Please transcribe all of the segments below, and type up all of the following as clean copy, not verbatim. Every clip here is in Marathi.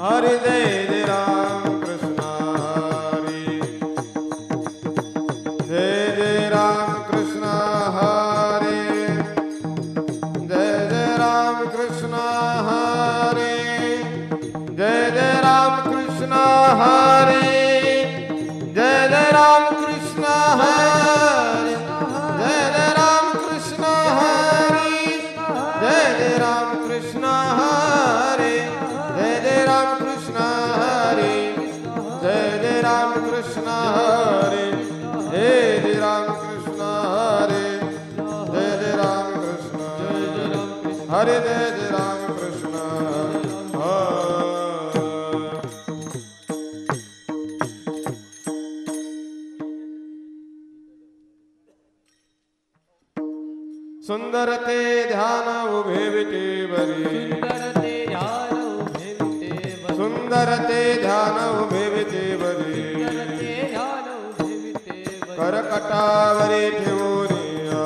हरे जय जय राम कृष्ण हरे जय जय राम कृष्ण हरे जय जय राम कृष्ण हरे जय जय राम कृष्ण हरे जय जय राम कृष्ण हरे जय जय राम कृष्ण हरे जय जय राम कृष्ण हरे जय जय राम कृष्ण हरे जय जय राम कृष्ण हरे जय जय राम कृष्ण हरे जय जय राम कृष्ण हरे जय जय राम कृष्ण सुंदर ते ध्यान उभे विटेवरी सुंदर ते ध्यान उभे विटेवरी करकटावरी ठेवोनिया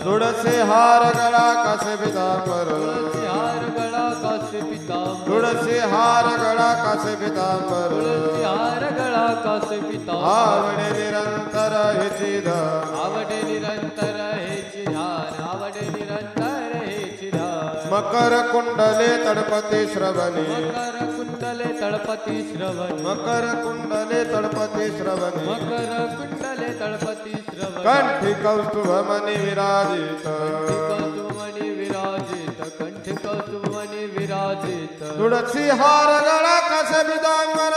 तुळसी हार गळा कसे पितांबर तुळसी हार गळा कसे पितांबर आवडे निरंतर हेची ध्यान आवडे निरंतर हेची ध्यान आवडे निरंतर हेची ध्यान मकर कुंडले तळपती श्रवणी मकर कुंडले तळपती श्रवणी मकर कुंडले तळपती श्रवणी मकर कुंडले तळपती श्रवणी कंठी कौस्तुभमणि विराजित कौस्तुभमणि विराजित कंठी कौस्तुभमणि विराजित तुळसी हार गळा कसे पितांबर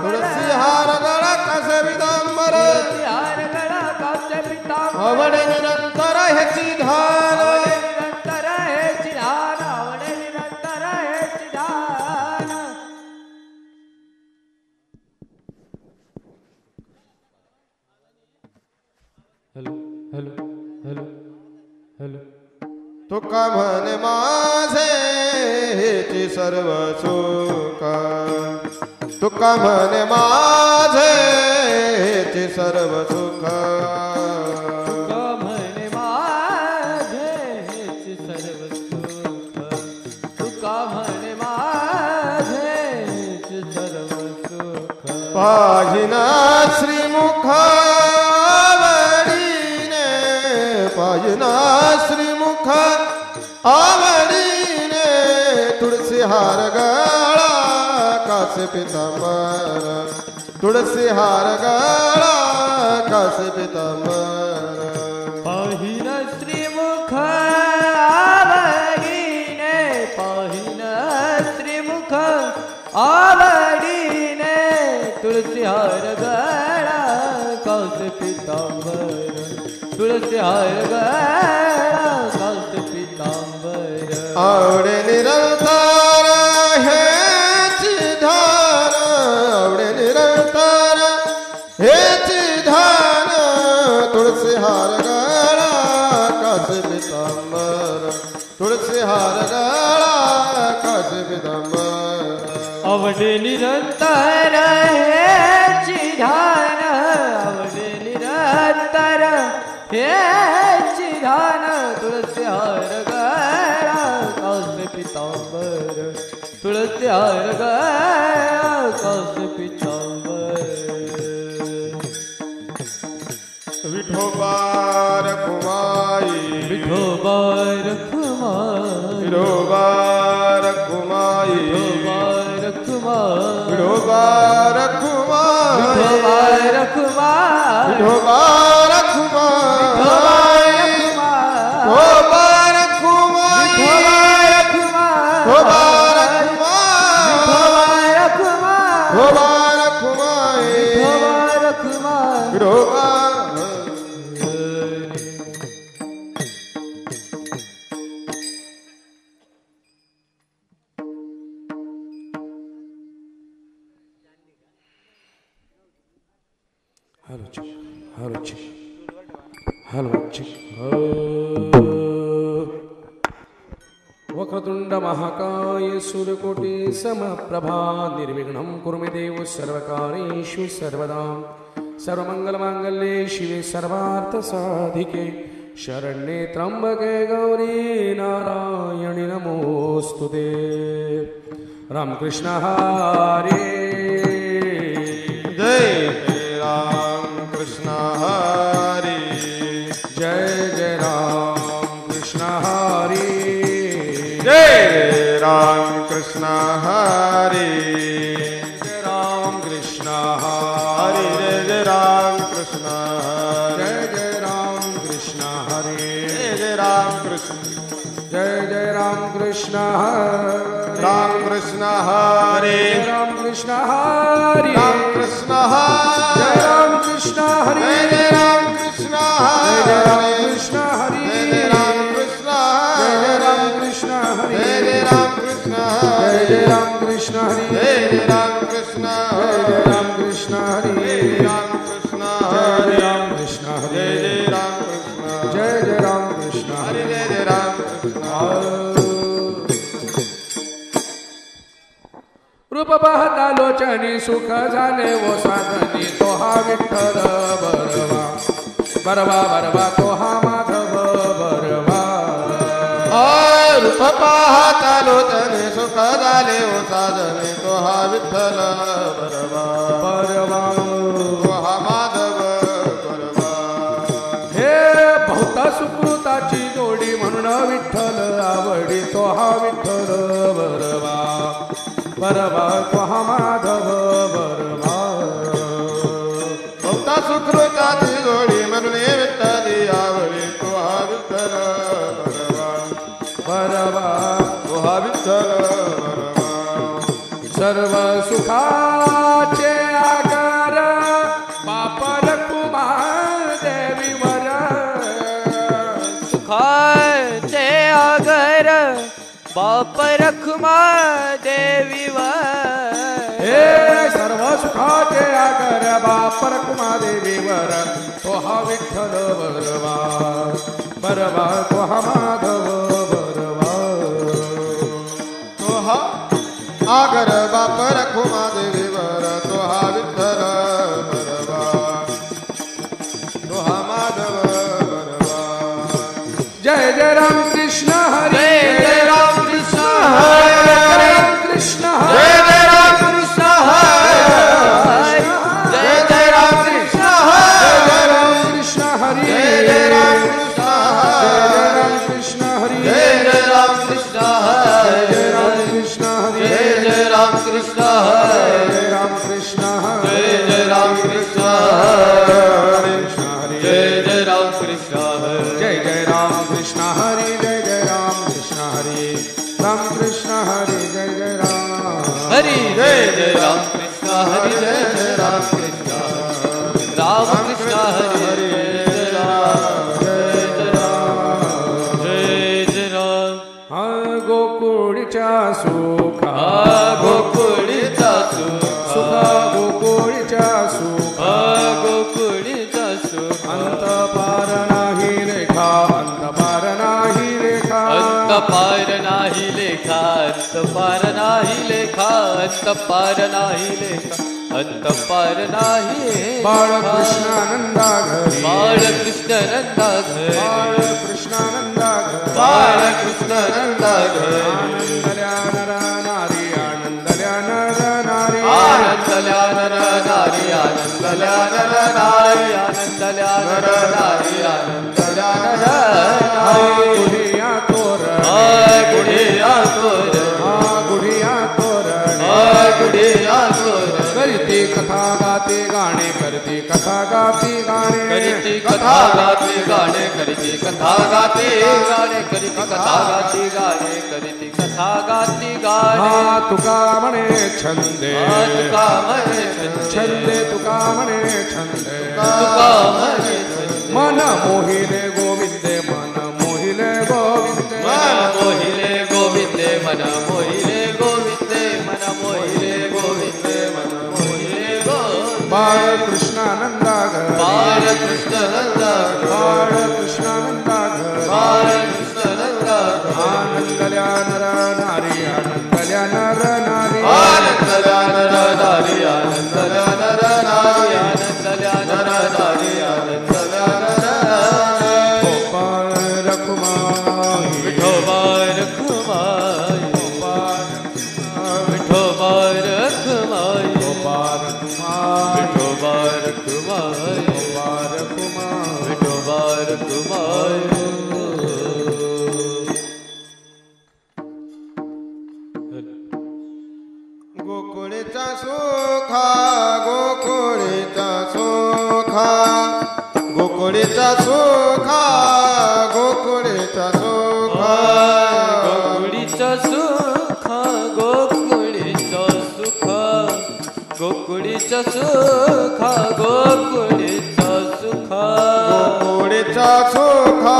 तुळसी हार गळा कसे पितांबर आवडे निरंतर हेची ध्यान निरंतर हेची ध्यान आवडे निरंतर हेची ध्यान हॅलो हॅलो हॅलो हॅलो तुका म्हणे माझे हेची सर्व सुख तुका म्हणे माझे हेची सर्व सुख तुका म्हणे माझे हेची सर्व सुख तुका म्हणे माझे हेची सर्व सुख पाहिना श्रीमुख आवडीने पाहिना श्रीमुख आवडीने तुळसी हार गळा कासे पितांबर तुळसी हार गळा कासे पितांबर पाहिन श्रीमुख आवडीने पाहिन श्रीमुख आवडीने तुळसी हार गळा कासे पितांबर तुळसी हार गळा कासे पितांबर आवडे निरंतर हेची ध्यान आवडे निरंतर हेची ध्यान तुळसी हार गळा कासे पितांबर तुळसी हार गळा कासे पितांबर आवडे निरंतर हेची ध्यान आवडे निरंतर हेची ध्यान तुळसी हार गळा कासे पितांबर तुळसी हार गळा कासे पितांबर विठोबा रखुमाई विठोबा रखुमाई विठोबा रखुमाई विठोबा रखुमाई विठोबा रखुमाई विठोबा रखुमाई विठोबा रखुमाई विठोबा रखुमाई विठोबा रखुमाई विठोबा वक्रतुंड महाकाय सूर्यकोटि समप्रभा निर्विघ्नं कुरु मे देव सर्वकार्येषु सर्वदा सर्वमंगलमांगल्ये शिवे सर्वार्थसाधिके शरण्ये त्र्यंबके गौरी नारायणि नमोस्तुते. रामकृष्ण हरे. जय राम कृष्ण हरी. जय जय राम कृष्ण हरे. जय राम कृष्ण हरी. जय राम कृष्ण हरे. हरि जय जय राम कृष्ण हरी. जय जय राम कृष्ण हरे. जय जय राम कृष्ण. जय जय राम कृष्ण हरे. राम कृष्ण हरे. राम कृष्ण हरे. राम कृष्ण हरे. जय राम कृष्ण हरे. जय जय राम कृष्ण जय जय राम हरे. कृष्ण हरे. जय जय राम कृष्ण जय जय हरे. राम कृष्ण हरे. जय जय राम कृष्ण जय जय हरे. राम कृष्ण हरे. जय जय राम कृष्ण जय जय हरे. राम कृष्ण हरे. जय राम कृष्ण जय हरे. जय राम कृष्ण हरे. जय जय राम कृष्ण. जय जय राम कृष्ण हरे हरे. जय जय राम कृष्ण. रूप पाहता लोचनी सुख झाले वो साधनी तो हा विठ्ठल बरवा. बरवा बरवा तो हा माधव बरवा. रूप पाहता लोचने सुख झाले ओ साधने तो हा विठ्ठल बरवा. बरवा. तो हा माधव बरवा. हे बहुता सुकृताची जोडी म्हणून विठ्ठल आवडी तो हा विठ्ठल बरवा. बरवा तो हा माधव बरवा. बहुता सुकृताची जोडी म्हणून विठ्ठली आवडी तो हा विठ्ठल बरवा. बरवा. तो हा विठ्ठल बरवा. सर्व सुखाचे आगर बाप रखुमा देवीवर. सुखाचे आगर बाप रखुमा देवीवर. हे सर्व सुखाचे आगर बाप रखुमा देवीवर तो हा विठ्ठल बरवा. बरवा तो हा माधव बरवा. तो हा आगर बाप रखुमा देवीवर तो हा विठ्ठल बरवा. तो हा माधव बरवा. जय जय राम कृष्ण हरे. जय जय राम कृष्ण जय हरे. राम कृष्ण जय हरे. जय राम कृष्ण हरे. जय जय राम कृष्ण जय राम कृष्ण हरे. जय जय राम कृष्ण हरे. जय जय राम कृष्ण हरे. जय जय राम कृष्ण हरे. जय जय राम कृष्ण हरे. जय जय राम कृष्ण हरे. जय राम कृष्ण हरे. जय जय राम कृष्ण हरे. जय जय राम कृष्ण हरे. जय जय राम कृष्ण हरे. राम कृष्ण हरे. जय जय राम हरि. जय जय राम कृष्ण हरे. जय जय राम कृष्ण राम कृष्ण हरि. हरे. जय राम. जय जय राम. जय जय राम. हा गोकुळच्या सुखा. गोकुळीचा सुख. सुखा गोकुळच्या सुखा. गोकुळीचा सुख. अंत पार नाही रेखा. अंत पार नाही रेखा. अंत पार नाही लेखा. अंत पार नाही लेखा. अंत पार नाही लेखा. अंत पार नाही. बाळकृष्णानंदा घरी. बाळकृष्ण नंदा घरी. बाळकृष्णानंदा घरी. बाळकृष्ण नंदा घरी. आनंदल्या नर नारी. आनंदल्या नर नारी. आनंदल्या नर नारी. आनंदल्या नर नारी. आनंदल्या नर नारी. आनंदल्या नर नारी. गुढिया तोरण. गुढिया तोरण. गुढिया तोरण. गुढिया तोरण. करती कथा गाते गाणे. करती कथा गाती गाणे. करीती कथा गाते गाणे. करीती कथा गाते गाणे. करीती कथा गाती गाणे. करीती कथा गाती गाणे. हा तुका म्हणे छंदे. तुका म्हणे छंदे तुका म्हणे छंदे. तुका म्हणे मन मोहिले गोविंदे. मन मोहिले गोविंदे. मन मोहिले गोविंदे. मन मोहिले गोविंदे. मन मोहिले गोविंदे. मन मोहिले गोविंदे. बाळकृष्णानंदा घरी. बाळकृष्ण नंदा घरी. बाळकृष्णानंदा घरी. बाळकृष्ण नंदा घरी. आनंदल्या नर नारी. आनंदल्या नर नारी. आनंदल्या नर नारी. आनंदल्या नर नारी. आनंदल्या नर रखुमाय विठोबा रखुमाय गोकुळेचा सुखा गोकुळेचा सुखा गोकुळेचा सुखा गोकुळेचा सुखा गोकुळीचा सुखा गोकुळीचा सुखा गोकुळीचा सुखा गोकुळीचा सुखा गोकुळेचा सुखा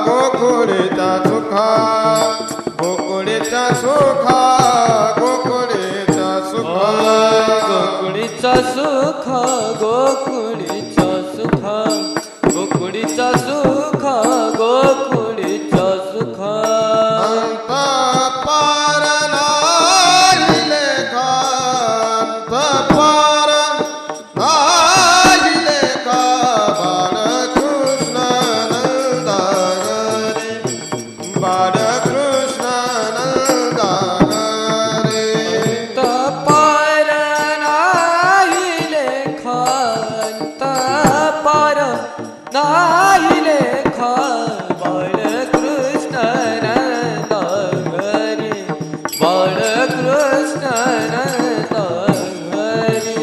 गोकुळेचा सुखा गोकुळेचा सुखा गोकुळेचा सुखा गोकुळीचा सुखा गोकुळीचा सुखा गोकुळीचा सुखा गोकुळीचा सुखा अंत पार नाही लेखा अंत पार नाही लेखा बाळकृष्ण नंदागरे बाळकृष्ण नंदागरे पार नाही लेखा पार नाही लेखा बाळकृष्ण नंदागरी बाळकृष्ण नंदागरी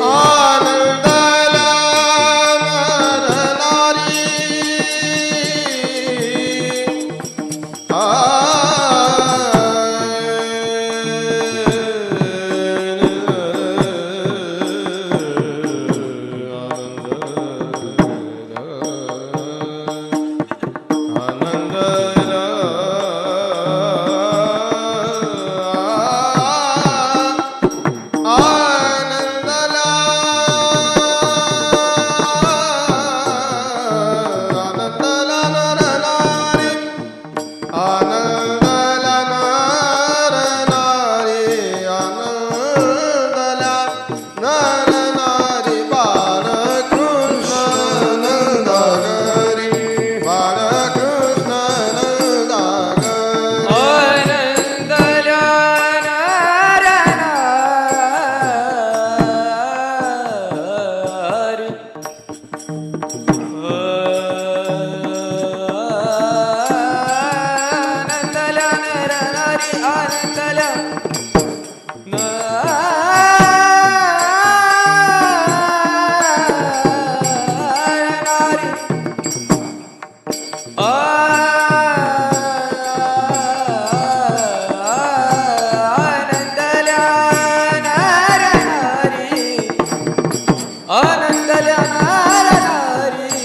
आनंदला नरनारी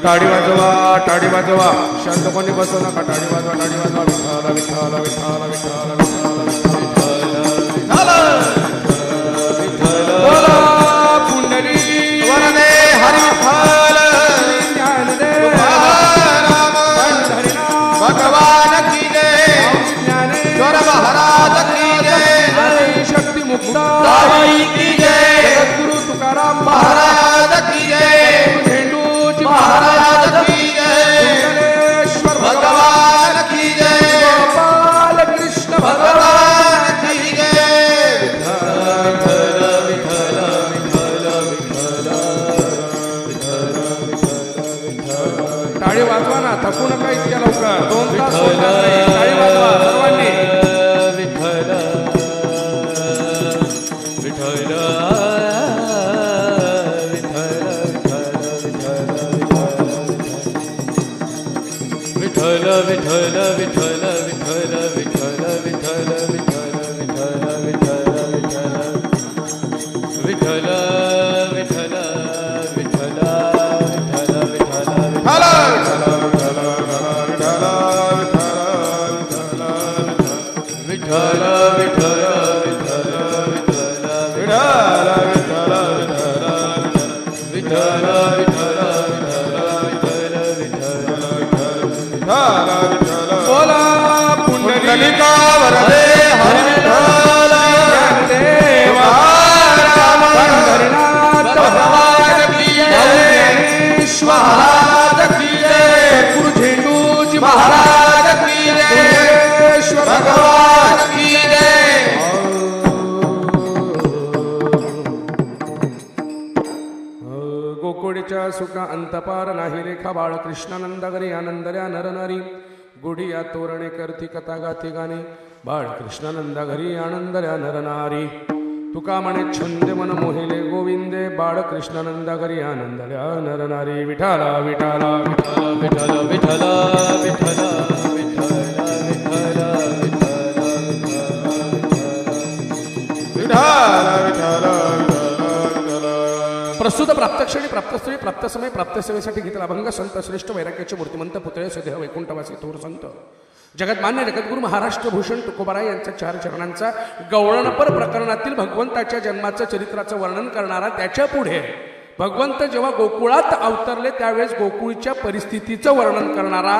टाळी वाजवा टाळी वाजवा शांत कोणी बसू नका टाळी वाजवा विठ्ठल विठ्ठल विठ्ठल विठ्ठल विठ्ठल बोला पुंडरी वरदे हरी विठ्ठल ज्ञानदेव भगवान की जय ज्ञानेश्वर महाराज की जय शक्ती मुक्ता की जय गुरु तुकाराम महाराज की जय झेंडूची महाराज की जय कुंडलेश्वर भगवान की जय गोपाल कृष्ण भगवान की जय टाळी वाजवा ना थकू नका इतक्या लवकर 2 तास होणार नाही. टाळी वाजवा सर्वांनी विठ्ठल विठ्ठल विठ्ठल विठ्ठल विठ्ठल विठ्ठल विठ्ठल विठ्ठल विठ्ठल विठ्ठल विठ्ठल विठ्ठल विठ्ठल विठ्ठल विठ्ठल विठ्ठल विठ्ठल बोला पुंडलिका वरदे हरी विठ्ठल देवा पंढरीनाथ भगवान की जय महाराज की जय गुरु झेंडूजी महाराज की जय भगवान की जय गोकुळीच्या सुखा अंतपार नाही रेखा बाळ कृष्णानंदगरी आनंदर्या नरनारी गुढिया तोरणे करती कथा गाती गाणे बाळ कृष्णानंदगरी आनंदर्या नरनारी तुका म्हणे छंद मन मोहिले गोविंदे बाळ कृष्णानंदगरी आनंदर्या नरनारी विठाला विठाला विठ्ठल विठ्ठल विठ्ठल प्रस्तुत प्राप्तक्षणी प्राप्तस्थळी प्राप्तसमय प्राप्तसेवेसाठी घेतला अभंग संत श्रेष्ठ वैराग्याचे मूर्तिमंत पुतळे सदेह वैकुंठवासी थोर संत जगतमान्य जगद्गुरू महाराष्ट्र भूषण तुकोबाराय यांच्या 4 चरणांचा गवळणपर प्रकरणातील भगवंताच्या जन्माचं चरित्राचं वर्णन करणारा त्याच्या पुढे भगवंत जेव्हा गोकुळात अवतरले त्यावेळेस गोकुळच्या परिस्थितीचं वर्णन करणारा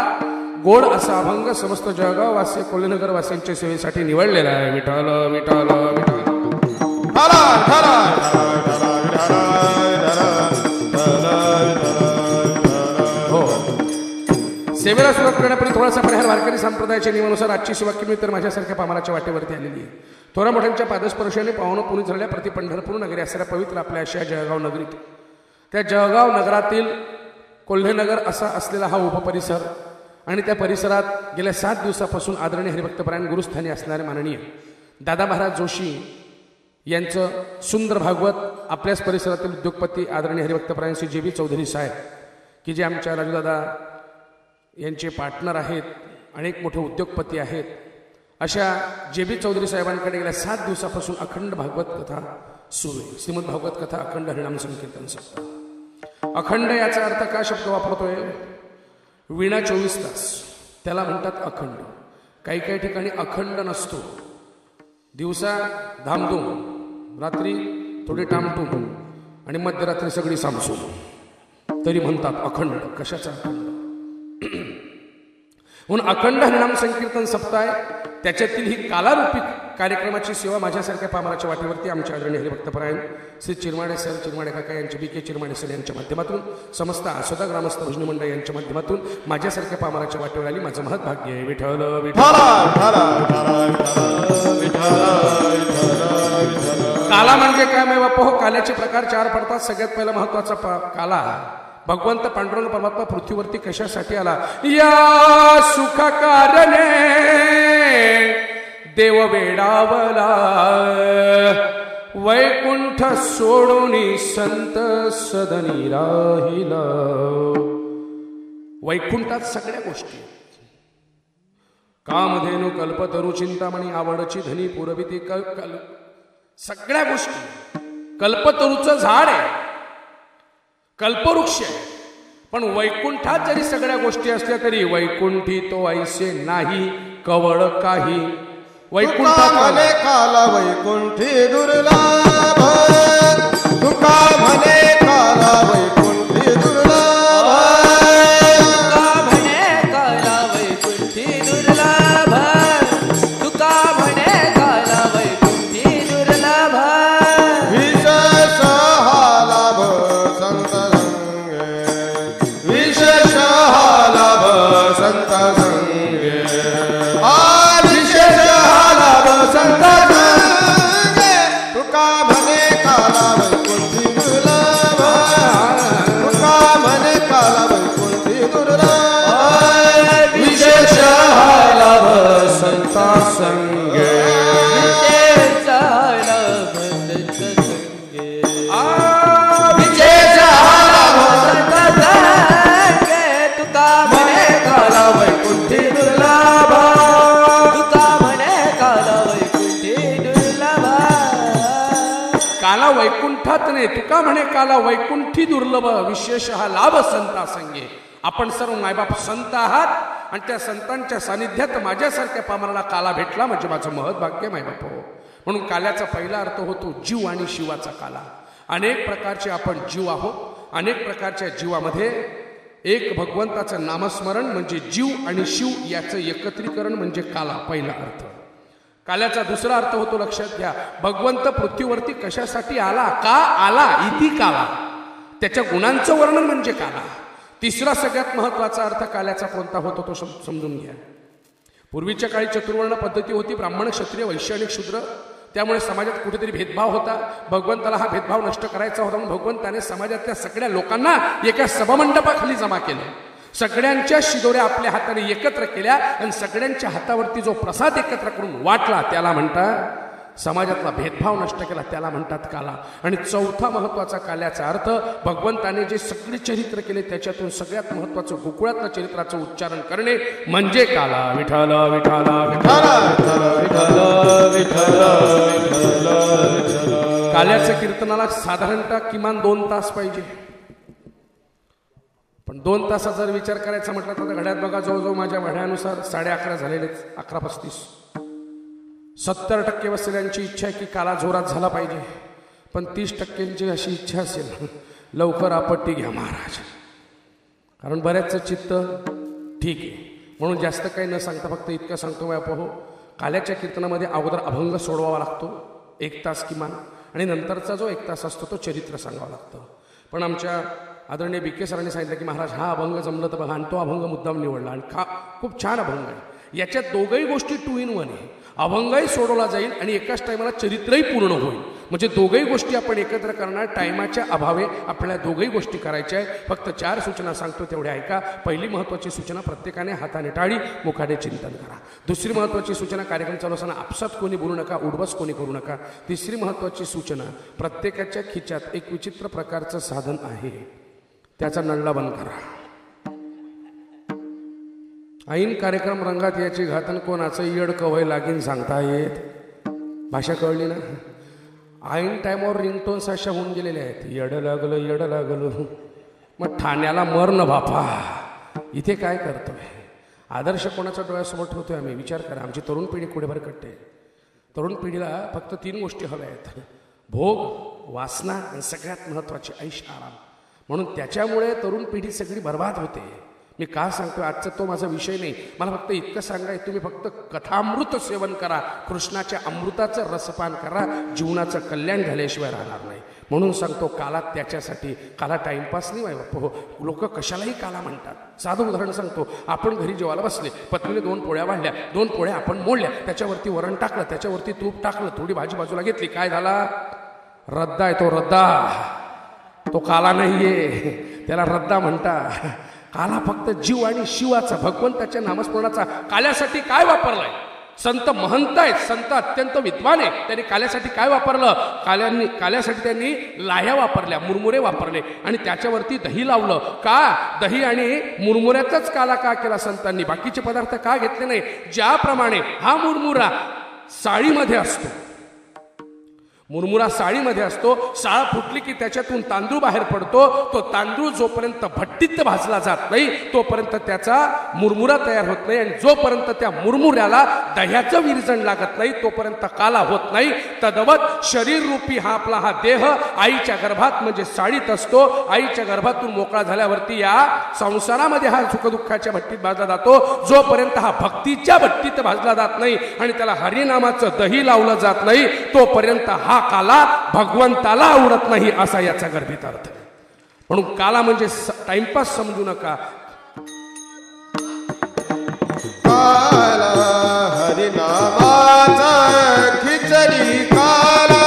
गोड असा अभंग समस्त जळगाव वासी कोल्हेनगर वासियांच्या सेवेसाठी निवडलेला आहे विठ्ठल विठ्ठल विठ्ठल सेवेला सुरुवात करण्यापूर्वी थोडासा परिहार वारकरी संप्रदायाच्या नियमानुसार आजची सेवा केली तर माझ्यासारख्या पामराच्या वाटेवरती आलेली आहे. थोड्या मोठ्यांच्या पादस्पर्शाने पावनं पुणे झालेल्या प्रति पंढरपूर नगरी असणाऱ्या पवित्र आपल्या अशा जळगाव नगरीत त्या जळगाव नगरातील कोल्हेनगर असा असलेला हा उपपरिसर आणि त्या परिसरात गेल्या 7 दिवसापासून आदरणीय हरिभक्तपरायण गुरुस्थानी असणारे माननीय दादा महाराज जोशी यांचं सुंदर भागवत आपल्याच परिसरातील उद्योगपती आदरणीय हरिभक्तपरायण श्री जे बी चौधरी साहेब की जे आमच्या राजूदादा यांचे पार्टनर आहेत अनेक मोठे उद्योगपती आहेत अशा जे बी चौधरी साहेबांकडे गेल्या 7 दिवसापासून अखंड भागवत कथा सुरू आहे. श्रीमद भागवत कथा अखंड हरिनाम संकीर्तन सप्ताह. अखंड याचा अर्थ काय शब्द वापरतोय विणा 24 तास त्याला म्हणतात अखंड. काही काही ठिकाणी अखंड नसतो दिवसा धामधूम रात्री थोडी टामटूम आणि मध्यरात्री सगळी सामसूम तरी म्हणतात अखंड. कशाचा अखंड म्हणून अखंड हरिनाम संकीर्तन सप्ताह त्याच्यातील ही कालारूपी कार्यक्रमाची सेवा माझ्यासारख्या पामराच्या वाटेवरती आमच्या आदरणीय हरिभक्तपरायण श्री चिरमाडे सर चिरमाडे काका यांचे बी के चिरमाडे सर यांच्या माध्यमातून समस्त आसोदा ग्रामस्थ भजनी मंडळ यांच्या माध्यमातून माझ्यासारख्या पामराच्या वाटेवर आली. माझं महत् भाग्य आहे. विठ्ठल विठ्ठल. काला म्हणजे काय माय बापा हो काल्याचे प्रकार 4 पडतात. सगळ्यात पहिला महत्वाचा काला भगवंत पांडुरंग परमात्मा पृथ्वीवरती कशासाठी आला या सुख कारणे देव वेडावला वैकुंठ सोडून संत सदनी राहिला. वैकुंठात सगळ्या गोष्टी कामधेनु कल्पतरू चिंतामणी आवडची धनी पुरविती सगळ्या गोष्टी कल्पतरूचं झाड आहे कल्पवृक्ष आहे. पण वैकुंठात जरी सगळ्या गोष्टी असल्या तरी वैकुंठी तो ऐसे नाही कवळ काही. वैकुंठात म्हणे काला वैकुंठी दुर्लभ तुका म्हणे काला वैकुंठी दुर्लभ म्हणे काला वैकुंठी दुर्लभ तुका म्हणे काला वैकुंठी दुर्लभ विशेष हा लाभ संत विशेष हा लाभ संत संगे विशेष हा लाभ संत संगे तुका म्हणे काला वैकुंठी दुर्लभ तुका म्हणे काला वैकुंठी दुर्लभ विशेष हा लाभ संत संगे विशेष लाभ संत संगे विशेष हा लाभ संत संगे तुका म्हणे काला वैकुंठी दुर्लभ तुका म्हणे काला वैकुंठी दुर्लभ. काला वैकुंठात नाही तुका म्हणे काला वैकुंठी दुर्लभ विशेष हा लाभ संता संगे. आपण सर्व मायबाप संत आहात आणि त्या संतांच्या सानिध्यात माझ्यासारख्या पामराला काला भेटला म्हणजे माझं महत् भाग्य मायबाप हो. म्हणून काल्याचा पहिला अर्थ होतो जीव आणि शिवाचा काला. अनेक प्रकारचे आपण जीव आहोत अनेक प्रकारच्या जीवामध्ये एक भगवंताचं नामस्मरण म्हणजे जीव आणि शिव याचं एकत्रीकरण म्हणजे काला, पहिला अर्थ. काल्याचा दुसरा अर्थ होतो, लक्षात घ्या, भगवंत पृथ्वीवरती कशासाठी आला, का आला, इति काला, त्याच्या गुणांचं वर्णन म्हणजे काला. तिसरा सगळ्यात महत्वाचा अर्थ काल्याचा कोणता होतो तो समजून घ्या. पूर्वीच्या काळी चतुर्वर्ण पद्धती होती, ब्राह्मण, क्षत्रिय, वैश्य आणि शूद्र. त्यामुळे समाजात कुठेतरी भेदभाव होता. भगवंताला हा भेदभाव नष्ट करायचा होता म्हणून भगवंताने समाजातल्या सगळ्या लोकांना एका सभामंडपाखाली जमा केलं. सगळ्यांच्या शिदोऱ्या आपल्या हाताने एकत्र केल्या आणि सगळ्यांच्या हातावरती जो प्रसाद एकत्र करून वाटला त्याला म्हणतात, समाजातला भेदभाव नष्ट केला त्याला म्हणतात काला. आणि चौथा महत्वाचा काल्याचा अर्थ, भगवंताने जे सगळे चरित्र केले त्याच्यातून सगळ्यात महत्वाचं गोकुळातलं चरित्राचं उच्चारण करणे म्हणजे काला. विठ्ठल विठ्ठल काल्याच्या कीर्तनाला साधारणतः किमान 2 तास पाहिजे. पण 2 तासाचा जर विचार करायचा म्हटलं तर घड्यात बघा, जवळजवळ माझ्या घड्यानुसार 11:30 झालेलेच, 11:35. 70% वसलेल्यांची इच्छा आहे की काला जोरात झाला पाहिजे, पण 30%ची अशी इच्छा असेल लवकर आपत्ती घ्या महाराज, कारण बऱ्याचचं चित्त ठीक आहे. म्हणून जास्त काही न सांगता फक्त इतकं सांगतो मी, आपण काल्याच्या कीर्तनामध्ये अगोदर अभंग सोडवावा लागतो 1 तास किमान, आणि नंतरचा जो 1 तास असतो तो चरित्र सांगावं लागतं. पण आमच्या आदरणीय BK सरांनी सांगितलं की महाराज हा अभंग जमलं तर बघा, आणि तो अभंग मुद्दाम निवडला आणि खूप छान अभंग आहे. याच्यात दोघंही गोष्टी 2 in 1 आहे. अभंगही सोडवला जाईल आणि एकाच टायमाला चरित्रही पूर्ण होईल. म्हणजे दोघंही गोष्टी आपण एकत्र करणार. टायमाच्या अभावे आपल्याला दोघंही गोष्टी करायच्या आहे. फक्त 4 सूचना सांगतो तेवढ्या ऐका. पहिली महत्त्वाची सूचना, प्रत्येकाने हाताने टाळी, मुखाने चिंतन करा. दुसरी महत्त्वाची सूचना, कार्यक्रम चालू असताना आपसात कोणी बोलू नका, उडबस कोणी करू नका. तिसरी महत्त्वाची सूचना, प्रत्येकाच्या खिच्यात एक विचित्र प्रकारचं साधन आहे, त्याचा नळला बंद करा. ऐन कार्यक्रम रंगात याची घातन कोणाचं येड कवय लागीन सांगता येत. भाषा कळली ना? ऐन टायमावर रिंगटोन्स अशा होऊन गेलेल्या आहेत, येडं लागलं येडं लागलं. मग ठाण्याला मर न बापा, इथे काय करतोय? आदर्श कोणाच्या डोळ्यासमोर ठेवतोय आम्ही? विचार करा. आमची तरुण पिढी कुठे भरकटते. तरुण पिढीला फक्त 3 गोष्टी हव्या आहेत, भोग, वासना आणि सगळ्यात महत्त्वाची ऐश आराम. म्हणून त्याच्यामुळे तरुण पिढी सगळी बर्बाद होते. मी का सांगतो, आजचा तो माझा विषय नाही. मला फक्त इतकं सांगायचं, तुम्ही फक्त कथामृत सेवन करा, कृष्णाच्या अमृताचं रसपान करा, जीवनाचं कल्याण झाल्याशिवाय राहणार नाही. म्हणून सांगतो, काला त्याच्यासाठी, काला टाइमपास नाही व्हायला. लोक कशालाही काला म्हणतात. साधं उदाहरण सांगतो, आपण घरी जेवायला बसले, पत्नीने 2 पोळ्या वाढल्या, 2 पोळ्या आपण मोडल्या, त्याच्यावरती वरण टाकलं, त्याच्यावरती तूप टाकलं, थोडी भाजी बाजूला घेतली, काय झाला? रद्दा आहे तो, रद्दा. तो काला नाहीये, त्याला रद्दा म्हणता. काला फक्त जीव आणि शिवाचा, भगवंताच्या नामस्मरणाचा काल्यासाठी काय वापरलाय? संत महंत आहेत, संत अत्यंत विद्वान आहे, त्यांनी काल्यासाठी काय वापरलं? काल्यासाठी त्यांनी लाह्या वापरल्या, मुरमुरे वापरले आणि त्याच्यावरती दही लावलं. का? दही आणि मुरमुऱ्याचाच काला का केला संतांनी? बाकीचे पदार्थ का घेतले नाही? ज्याप्रमाणे हा मुरमुरा साळीमध्ये असतो, मुरमुरा साळीमध्ये असतो, साळ फुटली की त्याच्यातून तांदूळ बाहेर पडतो. तो तांदूळ जोपर्यंत भट्टीत भाजला जात नाही तोपर्यंत त्याचा मुरमुरा तयार होत नाही, आणि जोपर्यंत त्या मुरमुऱ्याला दह्याचं विरजण लागत नाही तोपर्यंत काला होत नाही. तद्वत शरीर रूपी हा आपला हा देह आईच्या गर्भात म्हणजे साळीत असतो. आईच्या गर्भातून मोकळा झाल्यावरती या संसारामध्ये हा सुखदुःखाच्या भट्टीत भाजला जातो. जोपर्यंत हा भक्तीच्या भट्टीत भाजला जात नाही आणि त्याला हरिनामाचं दही लावलं जात नाही तोपर्यंत हा काला भगवंताला आवडत नाही, असा याचा गर्भित अर्थ. म्हणून काला म्हणजे टाइमपास समजू नका. काला हरिनामाचा खिचडी, काला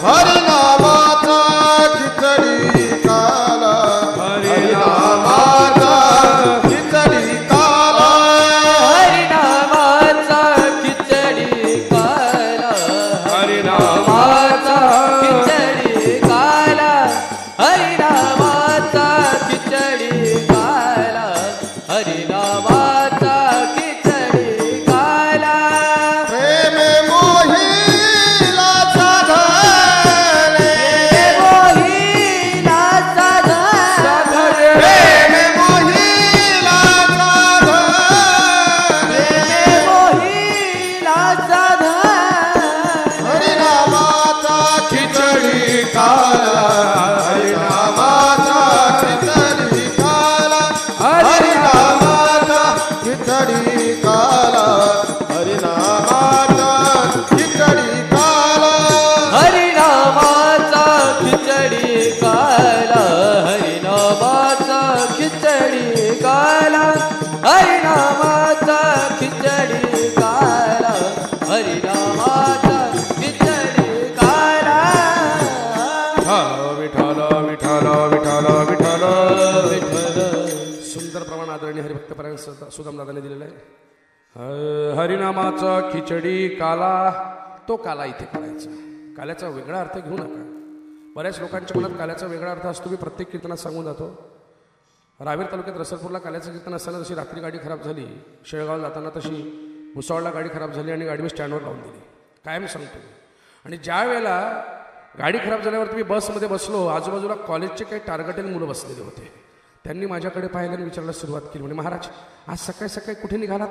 हरिनामाचा खिचडी, काला हरिनामाचा खिचडी, काला हरिनामाचा खिचडी, काला हरिनामाचा खिचडी, काला हरिनामाचा खिचडी, काला हरिनामाचा खिचडी, काला प्रेम मोहिला साधले, मोहिला साधले, प्रेम मोहिला साधले, मोहिला साधले, हरिनामाचा खिचडी, काला हरिनामाचा खिचडी काला हरिनामाचा खिचडी काला हरिनामाचा खिचडी काला विठ्ठल विठ्ठल विठ्ठल विठ्ठल विठ्ठल. सुंदर प्रमाण आदरणीय हरिभक्तपरायण सुदाम दादाने दिलेला आहे. हरिनामाचा खिचडी काला, तो काला इथे करायचा. काल्याचा वेगळा अर्थ घेऊ नका. बऱ्याच लोकांच्या मनात काल्याचा वेगळा अर्थ असतो. मी प्रत्येक कीर्तनात सांगून जातो. रावेर तालुक्यात रसलपूरला काल्याचं कीर्तन असताना जशी रात्री गाडी खराब झाली, शेळगाव जाताना तशी भुसावळला गाडी खराब झाली आणि गाडी मी स्टँडवर लावून दिली. कायम सांगतो. आणि ज्या वेळेला गाडी खराब झाल्यावरती मी बसमध्ये बसलो, आजूबाजूला कॉलेजचे काही टार्गेटेड मुलं बसलेले होते. त्यांनी माझ्याकडे पाहिलं आणि विचारायला सुरुवात केली. म्हणजे महाराज आज सकाळी सकाळी कुठे निघालात?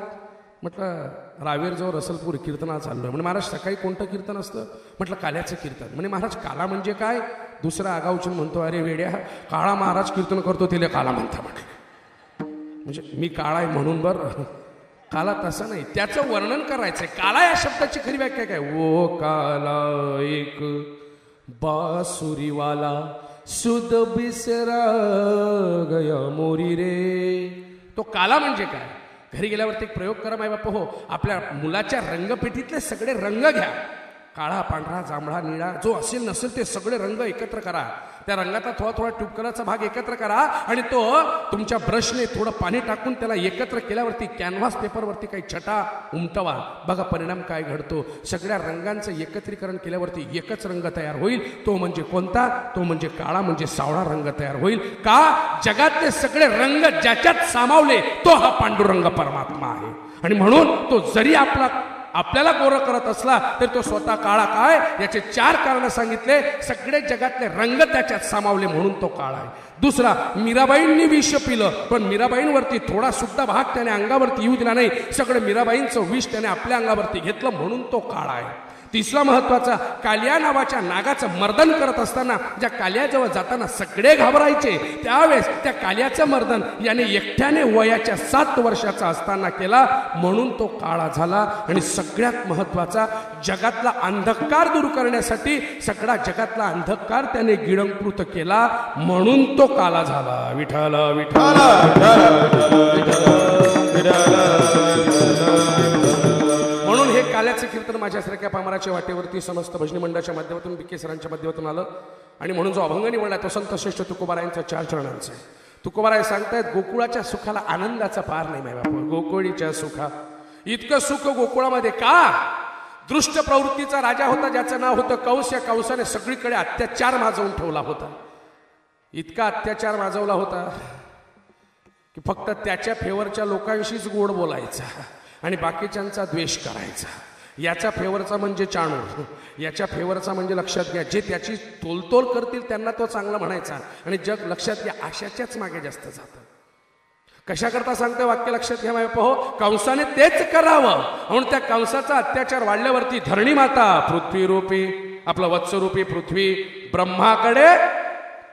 म्हटलं रावेरजवळ रसलपूर कीर्तनाला चाललो आहे. म्हणजे महाराज सकाळी कोणतं कीर्तन असतं? म्हटलं काल्याचं कीर्तन. म्हणजे महाराज काला म्हणजे काय? दुसरा आगाऊचून म्हणतो, अरे वेड्या, काळा महाराज कीर्तन करतो तिला काला म्हणता. म्हटलं म्हणजे मी काळा आहे म्हणून बरं, काला तसं नाही, त्याचं वर्णन करायचंय. काला या शब्दाची खरी व्याख्या काय? ओ काला एक बासुरीवाला सुद बिसरा गया मोरी रे. तो काला म्हणजे काय? घरी गेल्यावरती एक प्रयोग करा माय बापा हो. आपल्या मुलाच्या रंगपेटीतले सगळे रंग घ्या. काळा, पांढरा, जांभळा, निळा, जो असेल नसेल ते सगळे रंग एकत्र करा. त्या रंगाचा थोडा थोडा ट्यूब कलरचा भाग एकत्र करा आणि तो तुमच्या ब्रशने थोडं पाणी टाकून त्याला एकत्र केल्यावरती कॅनव्हास पेपरवरती काही छटा उमटवा. बघा परिणाम काय घडतो. सगळ्या रंगांचं एकत्रीकरण केल्यावरती एकच रंग तयार होईल. तो म्हणजे कोणता? तो म्हणजे काळा, म्हणजे सावळा रंग तयार होईल. का? जगातले सगळे रंग ज्याच्यात सामावले तो हा पांडुरंग परमात्मा आहे. आणि म्हणून तो जरी आपल्याला गोरं करत असला तर तो स्वतः काळा काय? याचे 4 कारण सांगितले. सगळे जगातले रंग त्याच्यात सामावले म्हणून तो काळा आहे. दुसरा, मीराबाईंनी विष पिलं पण मीराबाईंवरती थोडा सुद्धा भाग त्याने अंगावरती येऊ दिला नाही. सगळं मीराबाईंचं विष त्याने आपल्या अंगावरती घेतलं म्हणून तो काळा आहे. तिसरा महत्वाचा, कालिया नावाच्या नागाचं मर्दन करत असताना ज्या कालियाजवळ जाताना सगळे घाबरायचे, त्यावेळेस त्या कालियाचं मर्दन याने एकट्याने वयाच्या 7 वर्षाचा असताना केला म्हणून तो काळा झाला. आणि सगळ्यात महत्वाचा, जगातला अंधकार दूर करण्यासाठी सगळा जगातला अंधकार त्याने गिळंकृत केला म्हणून तो काला झाला. विठ्ठल विठ्ठल म्हणून हे काल्याचं कीर्तन माझ्यासारख्या पामराच्या वाटेवरती समस्त भजनी मंडळाच्या माध्यमातून बीके सरांच्या माध्यमातून आलं. आणि म्हणून जो अभंग निवडला तो संत श्रेष्ठ तुकोबारायांचा 4 चरणांचा आहे. तुकोबाराय सांगतायत, गोकुळाच्या सुखाला आनंदाचा पार नाही माय बापा. गोकुळीच्या सुखा इतकं सुख गोकुळामध्ये का? दृष्ट प्रवृत्तीचा राजा होता ज्याचं नाव होतं कंस. या कंसाने सगळीकडे अत्याचार माजवून ठेवला होता. इतका अत्याचार माजवला होता की फक्त त्याच्या फेवरच्या लोकांशीच गोड बोलायचा आणि बाकीच्यांचा द्वेष करायचा. याच्या फेवरचा म्हणजे चाणूर, याच्या फेवरचा म्हणजे लक्षात घ्या, जे त्याची तोलतोल करतील त्यांना तो चांगला म्हणायचा. आणि जग लक्षात घ्या अशाच्याच मागे जास्त जातं. कशाकरता सांगतोय वाक्य लक्षात घ्या माहिती हो. कंसाने तेच करावं म्हणून त्या कंसाचा अत्याचार वाढल्यावरती धरणी माता पृथ्वी रूपी, आपलं वत्सरूपी पृथ्वी ब्रह्माकडे,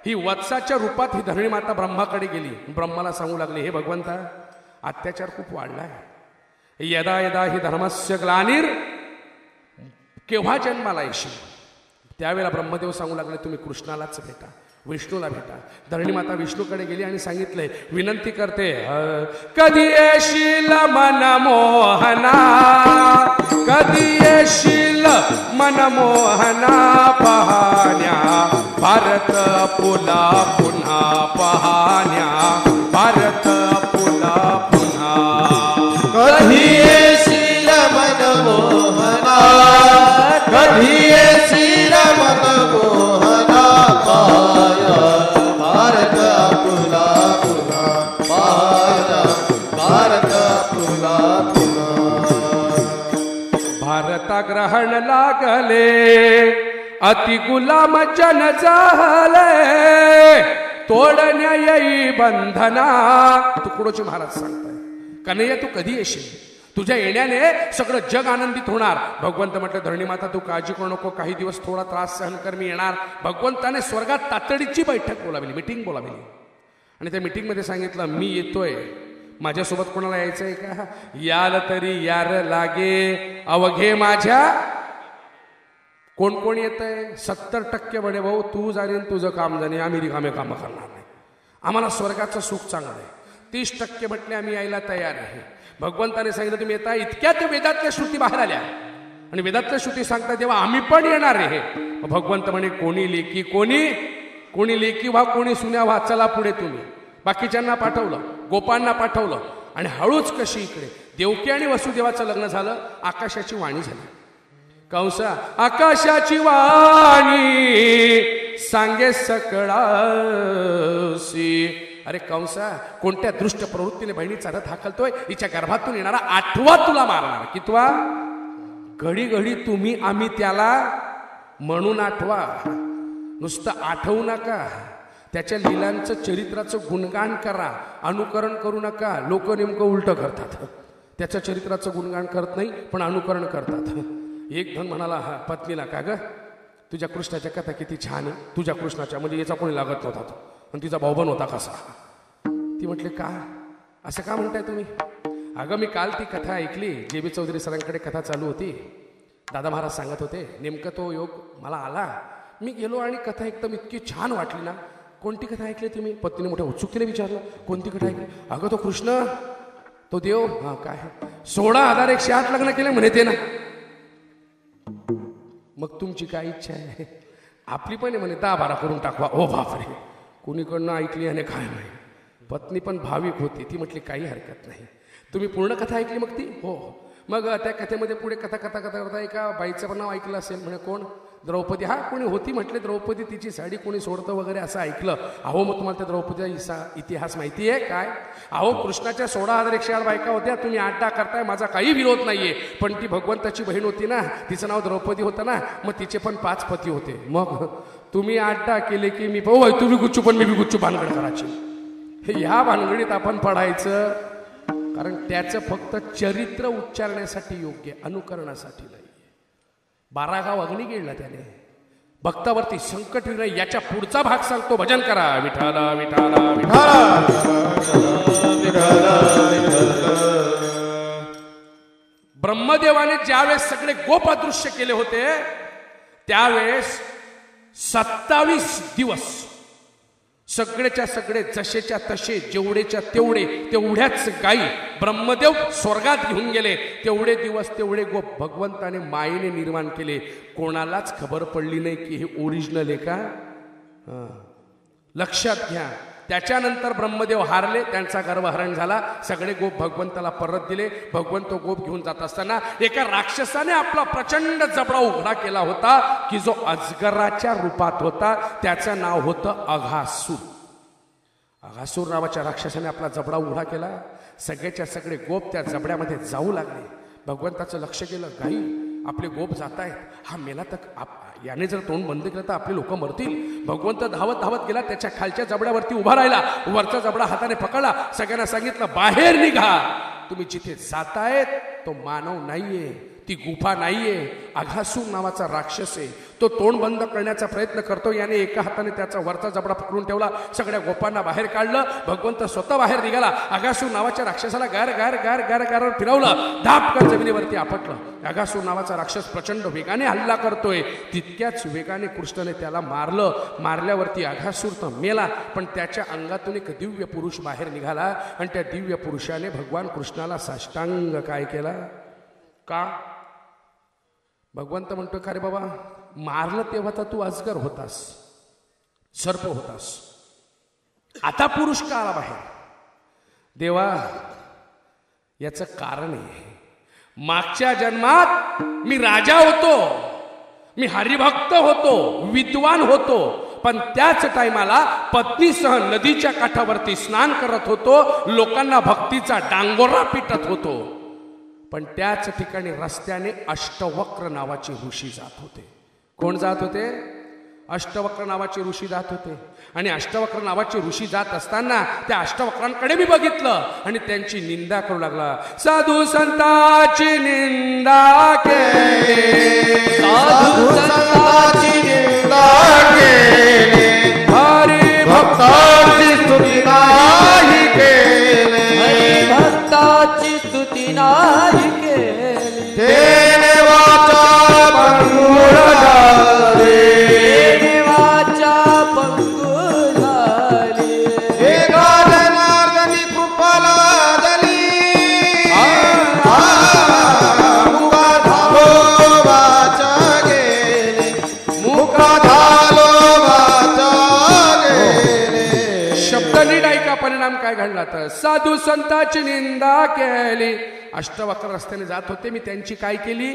ही वत्साच्या रूपात ही धरणी माता ब्रह्माकडे गेली. ब्रह्माला सांगू लागले, हे भगवंता अत्याचार खूप वाढलाय. यदा यदा ही धर्मस्य ग्लानिर, केव्हा जन्माला येशील? त्यावेळेला ब्रह्मदेव सांगू लागले, तुम्ही कृष्णालाच भेटा, विष्णूला भेटा. धरणी माता विष्णूकडे गेली आणि सांगितले, विनंती करते, कधी येशील मनमोहना, कधी येशील मनमोहना, पाहण्या भारत पुला पुन्हा, पाहण्या भारत पुला पुन्हा. कधी येशील मनमोहना, कधी येशील मनमोहना, पाया भारत पुला पुन्हा, पाया भारत पुला पुन्हा. भारताग्रहण लागले, अति गुलाम जन झाले, तोडण्या येई बंधना. तुकडोजी महाराज सांगताय, कन्हैया तू कधी येशील? तुझ्या येण्याने सगळं जग आनंदित होणार. भगवंत म्हटलं, धरणी माता तू काळजी करू नको, काही दिवस थोडा त्रास सहन कर, मी येणार. भगवंताने स्वर्गात तातडीची बैठक बोलावली, मीटिंग बोलावली. आणि त्या मीटिंगमध्ये सांगितलं, मी येतोय, माझ्यासोबत कोणाला यायचंय का? याल तरी यार लागे अवघे माझ्या. कोण कोण येतंय? 70% म्हणे भाऊ तू जाणीन तुझं काम जाणे, आम्ही रिकामे कामं करणार नाही. आम्हाला स्वर्गाचं सुख चांगलं आहे. 30% म्हटले आम्ही यायला तयार आहे. भगवंताने सांगितलं तुम्ही येता. इतक्यात वेदातल्या श्रुती बाहेर आल्या आणि वेदातल्या श्रुती सांगतात तेव्हा आम्ही पण येणार आहे. भगवंत म्हणे कोणी लेकी कोणी लेकी व्हा, कोणी सुन्या व्हा, चला पुढे तुम्ही. बाकीच्यांना पाठवलं, गोपांना पाठवलं आणि हळूच कशी इकडे देवकी आणि वसुदेवाचं लग्न झालं. आकाशाची वाणी झाली. कंसा आकाशाची वाणी सांगे सकळासी. अरे कंसा, कोणत्या दृष्ट प्रवृत्तीने बहिणीचा रथ हाकलतोय? हिच्या गर्भातून येणारा 8वा तुला मारणार. कितवा? घडी घडी तुम्ही आम्ही त्याला म्हणून 8वा. नुसतं आठवू नका, त्याच्या लीलांचं चरित्राचं गुणगान करा, अनुकरण करू नका. लोक नेमकं उलट करतात. त्याच्या चरित्राचं गुणगान करत नाही पण अनुकरण करतात. एक धन म्हणाला पत्नीला, का ग तुझ्या कृष्णाच्या कथा किती छान आहे. तुझ्या कृष्णाच्या म्हणजे याचा कोणी लागत नव्हता तो, आणि तिचा भाऊबंद होता कसा. ती म्हटले का असं का म्हणताय तुम्ही? अगं मी काल ती कथा ऐकली. JB चौधरी सरांकडे कथा चालू होती. दादा महाराज सांगत होते. नेमकं तो योग मला आला. मी गेलो आणि कथा एकदम इतकी छान वाटली ना. कोणती कथा ऐकली तुम्ही? पत्नीने मोठ्या उत्सुकतेने विचारलं. कोणती कथा ऐकली? अगं तो कृष्ण, तो देव. हा काय 16,108 लग्न केले म्हणे ते ना. मग तुमची काय इच्छा आहे? आपली पण म्हणे 10-12 करून टाकवा. ओ बापरे, कुणीकडनं ऐकली आणि काय नाही. पत्नी पण भाविक होती. ती म्हटली काही हरकत नाही. तुम्ही पूर्ण कथा ऐकली? मग ती हो. मग त्या कथेमध्ये पुढे कथा करता एका बाईचं पण नाव ऐकलं असेल. म्हणे कोण? द्रौपदी. हा कोणी होती म्हटले द्रौपदी, तिची साडी कोणी सोडतं वगैरे असं ऐकलं. अहो मग तुम्हाला त्या द्रौपदीचा इतिहास माहिती आहे काय? अहो कृष्णाच्या 16,108 बायका होत्या. तुम्ही 8 करताय, माझा काही विरोध नाहीये. पण ती भगवंताची बहीण होती ना, तिचं नाव द्रौपदी होतं ना, मग तिचे पण 5 पती होते. मग तुम्ही 8 केले की मी तुम्ही गुच्चू पण मी गुच्चू भानगड करायची. ह्या भानगडीत आपण पडायचं, कारण त्याचं फक्त चरित्र उच्चारण्यासाठी योग्य, अनुकरणासाठी नाही. 12 गाव अग्नी गिळला त्याने. भक्तावरती संकट विरय. याच्या पुढचा भाग सांगतो. भजन करा विठाला विठाला विठाला. ब्रह्मदेवाने ज्यावेळेस सगळे गोप अदृश्य केले होते त्यावेळेस 27 दिवस सगळेच्या सगळे जसेच्या तसे, जेवढेच्या तेवढे, तेवढ्याच गायी ब्रह्मदेव स्वर्गात घेऊन गेले. तेवढे दिवस तेवढे गोप भगवंताने मायेने निर्माण केले. कोणालाच खबर पडली नाही की हे ओरिजिनल आहे का. लक्षात घ्या. त्याच्यानंतर ब्रह्मदेव हारले, त्यांचा गर्भहरण झाला. सगळे गोप भगवंताला परत दिले. भगवंत गोप घेऊन जात असताना एका राक्षसाने आपला प्रचंड जबडा उघडा केला होता की जो अजगराच्या रूपात होता. त्याचं नाव होतं अघासूर. अघासूर नावाच्या राक्षसाने आपला जबडा उघडा केला. सगळेच्या सगळे गोप त्या जबड्यामध्ये जाऊ लागले. भगवंताचं लक्ष गेलं, गाई आपले गोप जात आहेत, हा मेला तर याने जर तोंड बंद केलं तर आपले लोक मरतील. भगवंत धावत धावत गेला. त्याच्या खालच्या जबड्यावरती उभा राहिला. वरचा जबडा हाताने पकडला. सगळ्यांना सांगितलं बाहेर निघा. तुम्ही जिथे जातायत तो मानव नाहीये, ती गुफा नाहीये. अघासूर नावाचा राक्षस आहे. तो तोंड बंद करण्याचा प्रयत्न करतो. याने एका हाताने त्याचा वरचा जबडा पकडून ठेवला. सगळ्या गोपांना बाहेर काढलं. भगवंत स्वतः बाहेर निघाला. अघासूर नावाच्या राक्षसाला गार गार गार गार गार फिरवलं. धापकन जमिनीवरती आपटलं. अघासूर नावाचा राक्षस प्रचंड वेगाने हल्ला करतोय. तितक्याच वेगाने कृष्णाने त्याला मारलं. मारल्यावरती अघासूर तर मेला, पण त्याच्या अंगातून एक दिव्य पुरुष बाहेर निघाला आणि त्या दिव्य पुरुषाने भगवान कृष्णाला साष्टांग काय केला. का? भगवंत म्हणतो का रे बाबा, मारलं तेव्हा तर तू अजगर होतास, सर्प होतास, आता पुरुष का आला बाहेर? देवा, याचं कारण आहे, मागच्या जन्मात मी राजा होतो, मी हरिभक्त होतो, विद्वान होतो, पण त्याच टायमाला पत्नीसह नदीच्या काठावरती स्नान करत होतो, लोकांना भक्तीचा डांगोरा पिटत होतो. पण त्याच ठिकाणी रस्त्याने अष्टवक्र नावाचे ऋषी जात होते. कोण जात होते? अष्टवक्र नावाचे ऋषी जात होते. आणि अष्टवक्र नावाचे ऋषी जात असताना त्या अष्टवक्रांकडे मी बघितलं आणि त्यांची निंदा करू लागला. साधू संतांची निंदा केली, साधू संतांची निंदा केली, हरी भक्ताची स्तुती नाही केली, हरी भक्ताची स्तुती नाही केली, तेने वाचा पंगुळ झाली, देवाच्या पंगु झाली, काय घडला तर साधू संतांची निंदा केली. अष्टवक्र रस्त्याने जात होते, मी त्यांची काय केली?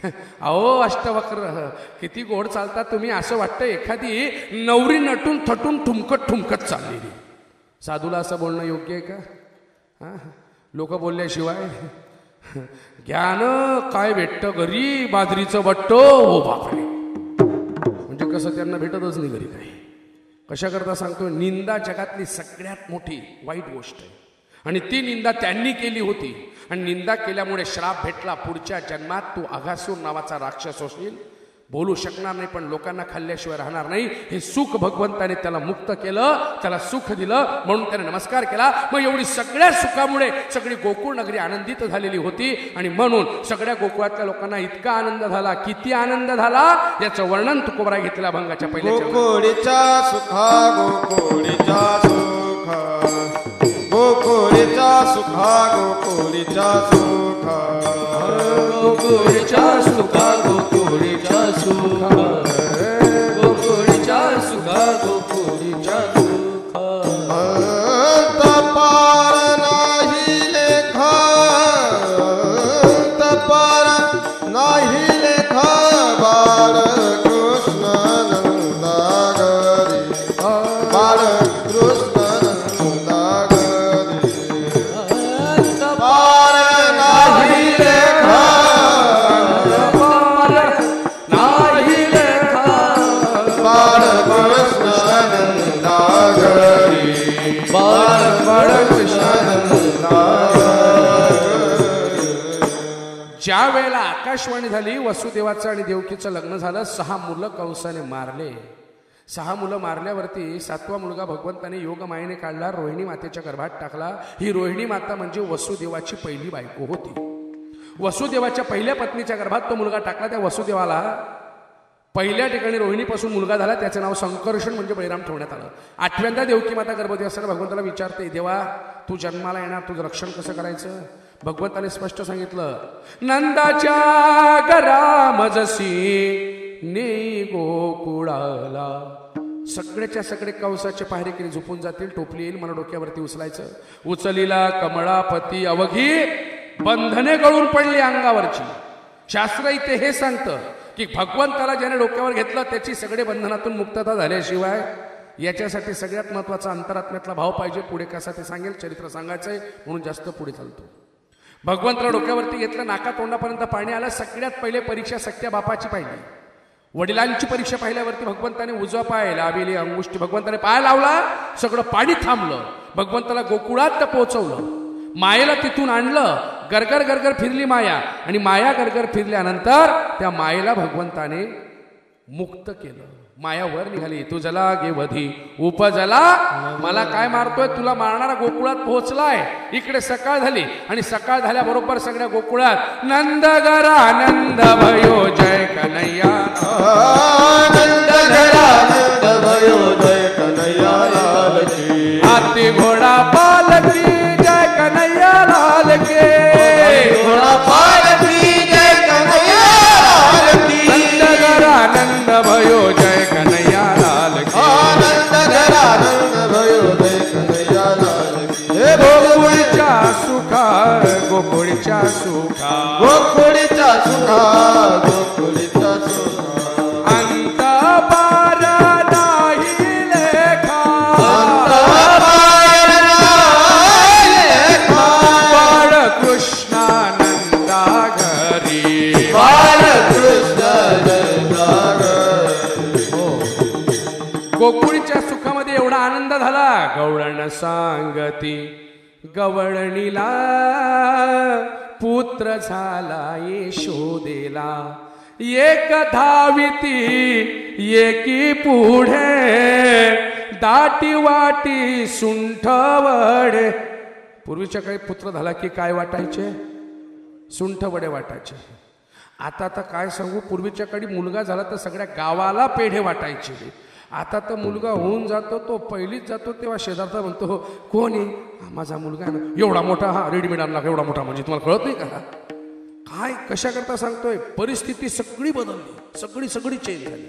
अहो अष्टवक्र किती गोड चालतात तुम्ही, असं वाटतं एखादी नवरी नटून थटून ठुमकत ठुमकत चाललेली. साधूला असं बोलणं योग्य आहे का? लोक बोलल्याशिवाय ज्ञान काय भेटतं घरी? बाजरीचं बट्ट. हो बापरे, म्हणजे कसं त्यांना भेटतच नाही घरी काही. कशा करता सांगतो, निंदा जगातली सगळ्यात मोठी वाईट गोष्ट आहे आणि ती निंदा त्यांनी केली होती आणि निंदा केल्यामुळे श्राप भेटला. पुढच्या जन्मात तू अघासूर नावाचा राक्षस होशील, बोलू शकणार नाही पण लोकांना खाल्ल्याशिवाय राहणार नाही. हे सुख भगवंताने त्याला मुक्त केलं, त्याला सुख दिलं म्हणून त्याने नमस्कार केला. मग एवढी सगळ्या सुखामुळे सगळी गोकुळ नगरी आनंदित झालेली होती आणि म्हणून सगळ्या गोकुळातल्या लोकांना इतका आनंद झाला. किती आनंद झाला याचं वर्णन तुकोबरा घेतला भंगाच्या पहिल्या गोकुळीचा सुखा गोकुळीचा सुखा गोकुळीचा सुखा गोकुळीचा सुखा गोकुळीचा सुखा गोकुळीचा सुखा गोकुळीचा सुखा गोकुळीचा सुखा. तपार नाही लेखा तपार नाही लेखा बाळ कृष्ण नंदागरी बाळ कृष्ण नंदागरी तपार नाही लेखा ज्या वेळेला आकाशवाणी झाली वसुदेवाचं आणि देवकीचं लग्न झालं, 6 मुलं कंसाने मारले. 6 मुलं मारल्यावरती 7वा मुलगा भगवंताने योगमायेने काढला, रोहिणी मातेच्या गर्भात टाकला. ही रोहिणी माता म्हणजे वसुदेवाची पहिली बायको होती. वसुदेवाच्या पहिल्या पत्नीच्या गर्भात तो मुलगा टाकला. त्या वसुदेवाला पहिल्या ठिकाणी रोहिणीपासून मुलगा झाला, त्याचं नाव संकर्षण म्हणजे बळीराम ठेवण्यात आलं. 8व्यांदा देवकी माता गर्भवती असताना भगवंताला विचारते, देवा तू जन्माला येणार, तुझं रक्षण कसं करायचं? भगवंताने स्पष्ट सांगितलं, नंदाच्या घरामजसी ने गोकुळाला. सगळ्याच्या सगळे कंसाचे पाहरे केली झोपून जातील, टोपली येईल, मला डोक्यावरती उचलायचं. उचलीला कमळापती अवघी बंधने गळून पडली अंगावरची. शास्त्र इथे हे सांगतं की भगवंताला ज्याने डोक्यावर घेतलं त्याची सगळे बंधनातून मुक्तता झाल्याशिवाय, याच्यासाठी सगळ्यात महत्वाचा अंतरात्म्यातला भाव पाहिजे. पुढे कसा ते सांगेल, चरित्र सांगायचंय म्हणून जास्त पुढे चालतो. भगवंताला डोक्यावरती घेतलं, नाका तोंडापर्यंत पाणी आलं. सगळ्यात पहिले परीक्षा सख्या बापाची पाहिली. वडिलांची परीक्षा पाहिल्यावरती भगवंताने उजवा पाय लाविली अंगुष्ठी, भगवंताने पाय लावला, सगळं पाणी थांबलं. भगवंताला गोकुळात पोहोचवलं, मायेला तिथून आणलं. गरगर गरगर फिरली माया आणि माया गरगर फिरल्यानंतर त्या मायेला भगवंताने मुक्त केलं. माया वर निघाली, तू जला गे वधी उपजला. मला काय मारतोय, तुला मारणारा गोकुळात पोहोचलाय. इकडे सकाळ झाली आणि सकाळ झाल्याबरोबर सगळ्या गोकुळात नंद गरा नंद भयो जय कन्हैया, नंद गरा नंद भयो जय कन्हैया लाल की. हाती घोडा पालकी जय कन्हैया लाल के, घोडा पालकी जय कन्हैया लाल की. नंद गरा नंद भयो जय कन्हैया लाल के, नंद गरा नंद भयो जय कन्हैया लाल की. हे गोकुळच्या सुखा गोकुळच्या सुखा गोकुळीचा सुखा गोकुळीचा सुखा. अंत पार नाही लेखा, बाळ कृष्णानंदा घरी, गोकुळीच्या सुखामध्ये एवढा आनंद झाला. गवळण सांगती गवळणीला पुत्र झाला यशोदेला. एक धाविती एकी पुढे दाटी वाटी सुंठवड. पूर्वीच्या काही पुत्र झाला की काय वाटायचे, सुंठवडे वाटायचे. आता तर काय सांगू, पूर्वीच्या काळी मुलगा झाला तर सगळ्या गावाला पेढे वाटायचे. आता तर मुलगा होऊन जातो, तो पहिलीच जातो तेव्हा शेजारचा म्हणतो, कोण आहे? माझा मुलगा आहे ना, एवढा मोठा. हा रेडीमेड आणला, एवढा मोठा म्हणजे तुम्हाला कळत नाही का? काय कशा करता सांगतोय, परिस्थिती सगळी बदलली, सगळी चेंज झाली.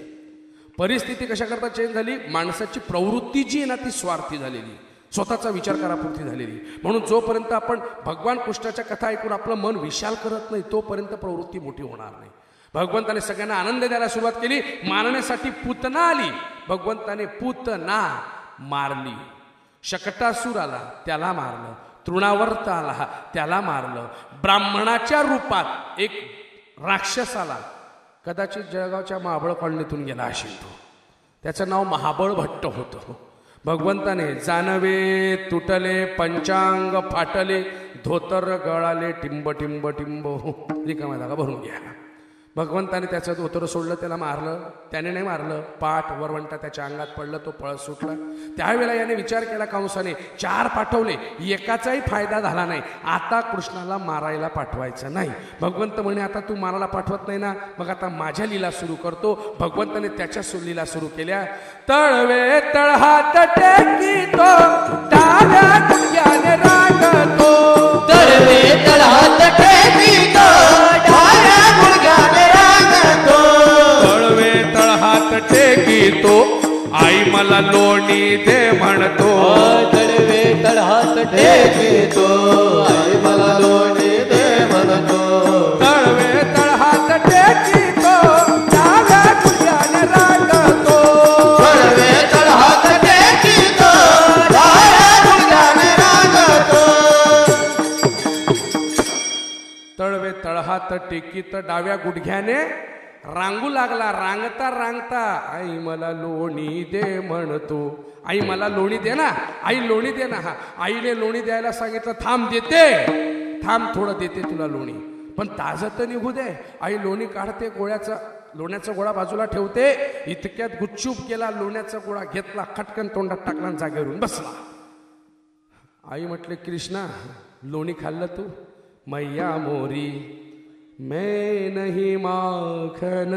परिस्थिती कशा करता चेंज झाली, माणसाची प्रवृत्ती जी आहे ना ती स्वार्थी झालेली. स्वतःचा विचार करापुरती झालेली. म्हणून जोपर्यंत आपण भगवान कृष्णाच्या कथा ऐकून आपलं मन विशाल करत नाही तोपर्यंत प्रवृत्ती मोठी होणार नाही. भगवंताने सगळ्यांना आनंद द्यायला सुरुवात केली. मारण्यासाठी पूतना आली. भगवंताने पूतना मारली. शकटासूर आला, त्याला मारलं. तृणावर्त आला, त्याला मारलं. ब्राह्मणाच्या रूपात एक राक्षस आला, कदाचित जळगावच्या महाबळ कॉलनीतून गेला असेल तो. त्याचं नाव महाबळ भट्ट होतं. भगवंताने जानवे तुटले, पंचांग फाटले, धोतर गळाले, टिंब टिंब टिंब रिकामा जागा भरून घ्या. भगवंताने त्याचं धोतर सोडलं, त्याला मारलं. त्याने नाही मारलं, पाठ वरवंटा त्याच्या अंगात पडलं, तो पळत सुटला. त्यावेळेला याने विचार केला कंसाने, 4 पाठवले, एकाचाही फायदा झाला नाही, आता कृष्णाला मारायला पाठवायचं नाही. भगवंत म्हणे, आता तू मारायला पाठवत नाही ना, मग आता माझ्या लीला सुरू करतो. भगवंताने त्याच्या लीला सुरू केल्या. तळवे तळहात टेकितो, डाव्या गुडघ्याने रागतो. तळवे तळहात टेकितो, डाव्या गुडघ्याने रागतो. तळवे तळहात टेकितो, आई मला लोणी दे म्हणतो. तळवे तळहात टेकितो, आई मला लोणी दे म्हणतो. तळवे तळहात टेकितो, डाव्या गुडघ्याने रागतो. तळवे तळहात टेकितो, डाव्या गुडघ्याने रागतो. तळवे तळहात टेकीत डाव्या गुडघ्याने रांगू लागला. रांगता रांगता आई मला लोणी दे म्हणतो. आई मला लोणी दे ना, आई लोणी दे ना. आईने लोणी द्यायला सांगितलं. थांब देते, थांब थोडं देते तुला लोणी, पण ताजं तर निघू दे. आई लोणी काढते, लोण्याचा गोळा बाजूला ठेवते. इतक्यात गुपचूप केला, लोण्याचा गोळा घेतला, खटकन तोंडात टाकला, जागेवरून बसला. आई म्हटले, कृष्णा लोणी खाल्लं तू? मैया मोरी मैं नहीं माखन.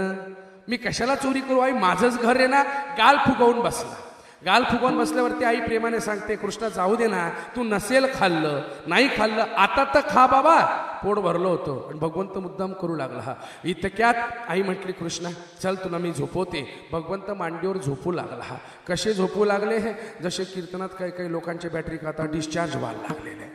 मी कशाला चोरी करू आई, माझंच घर आहे ना. गाल फुगवून बसला. गाल फुगवून बसल्यावरती आई प्रेमाने सांगते, कृष्णा जाऊ दे ना, तू नसेल खाल्लं, नाही खाल्लं, आता तर खा बाबा, पोट भरलं होतं. आणि भगवंत मुद्दाम करू लागला. इतक्यात आई म्हटली, कृष्णा चल तुला मी झोपवते. भगवंत मांडीवर झोपू लागला. कसे झोपू लागले? जसे कीर्तनात काही काही लोकांची बॅटरी आता डिस्चार्ज व्हायला लागलेले.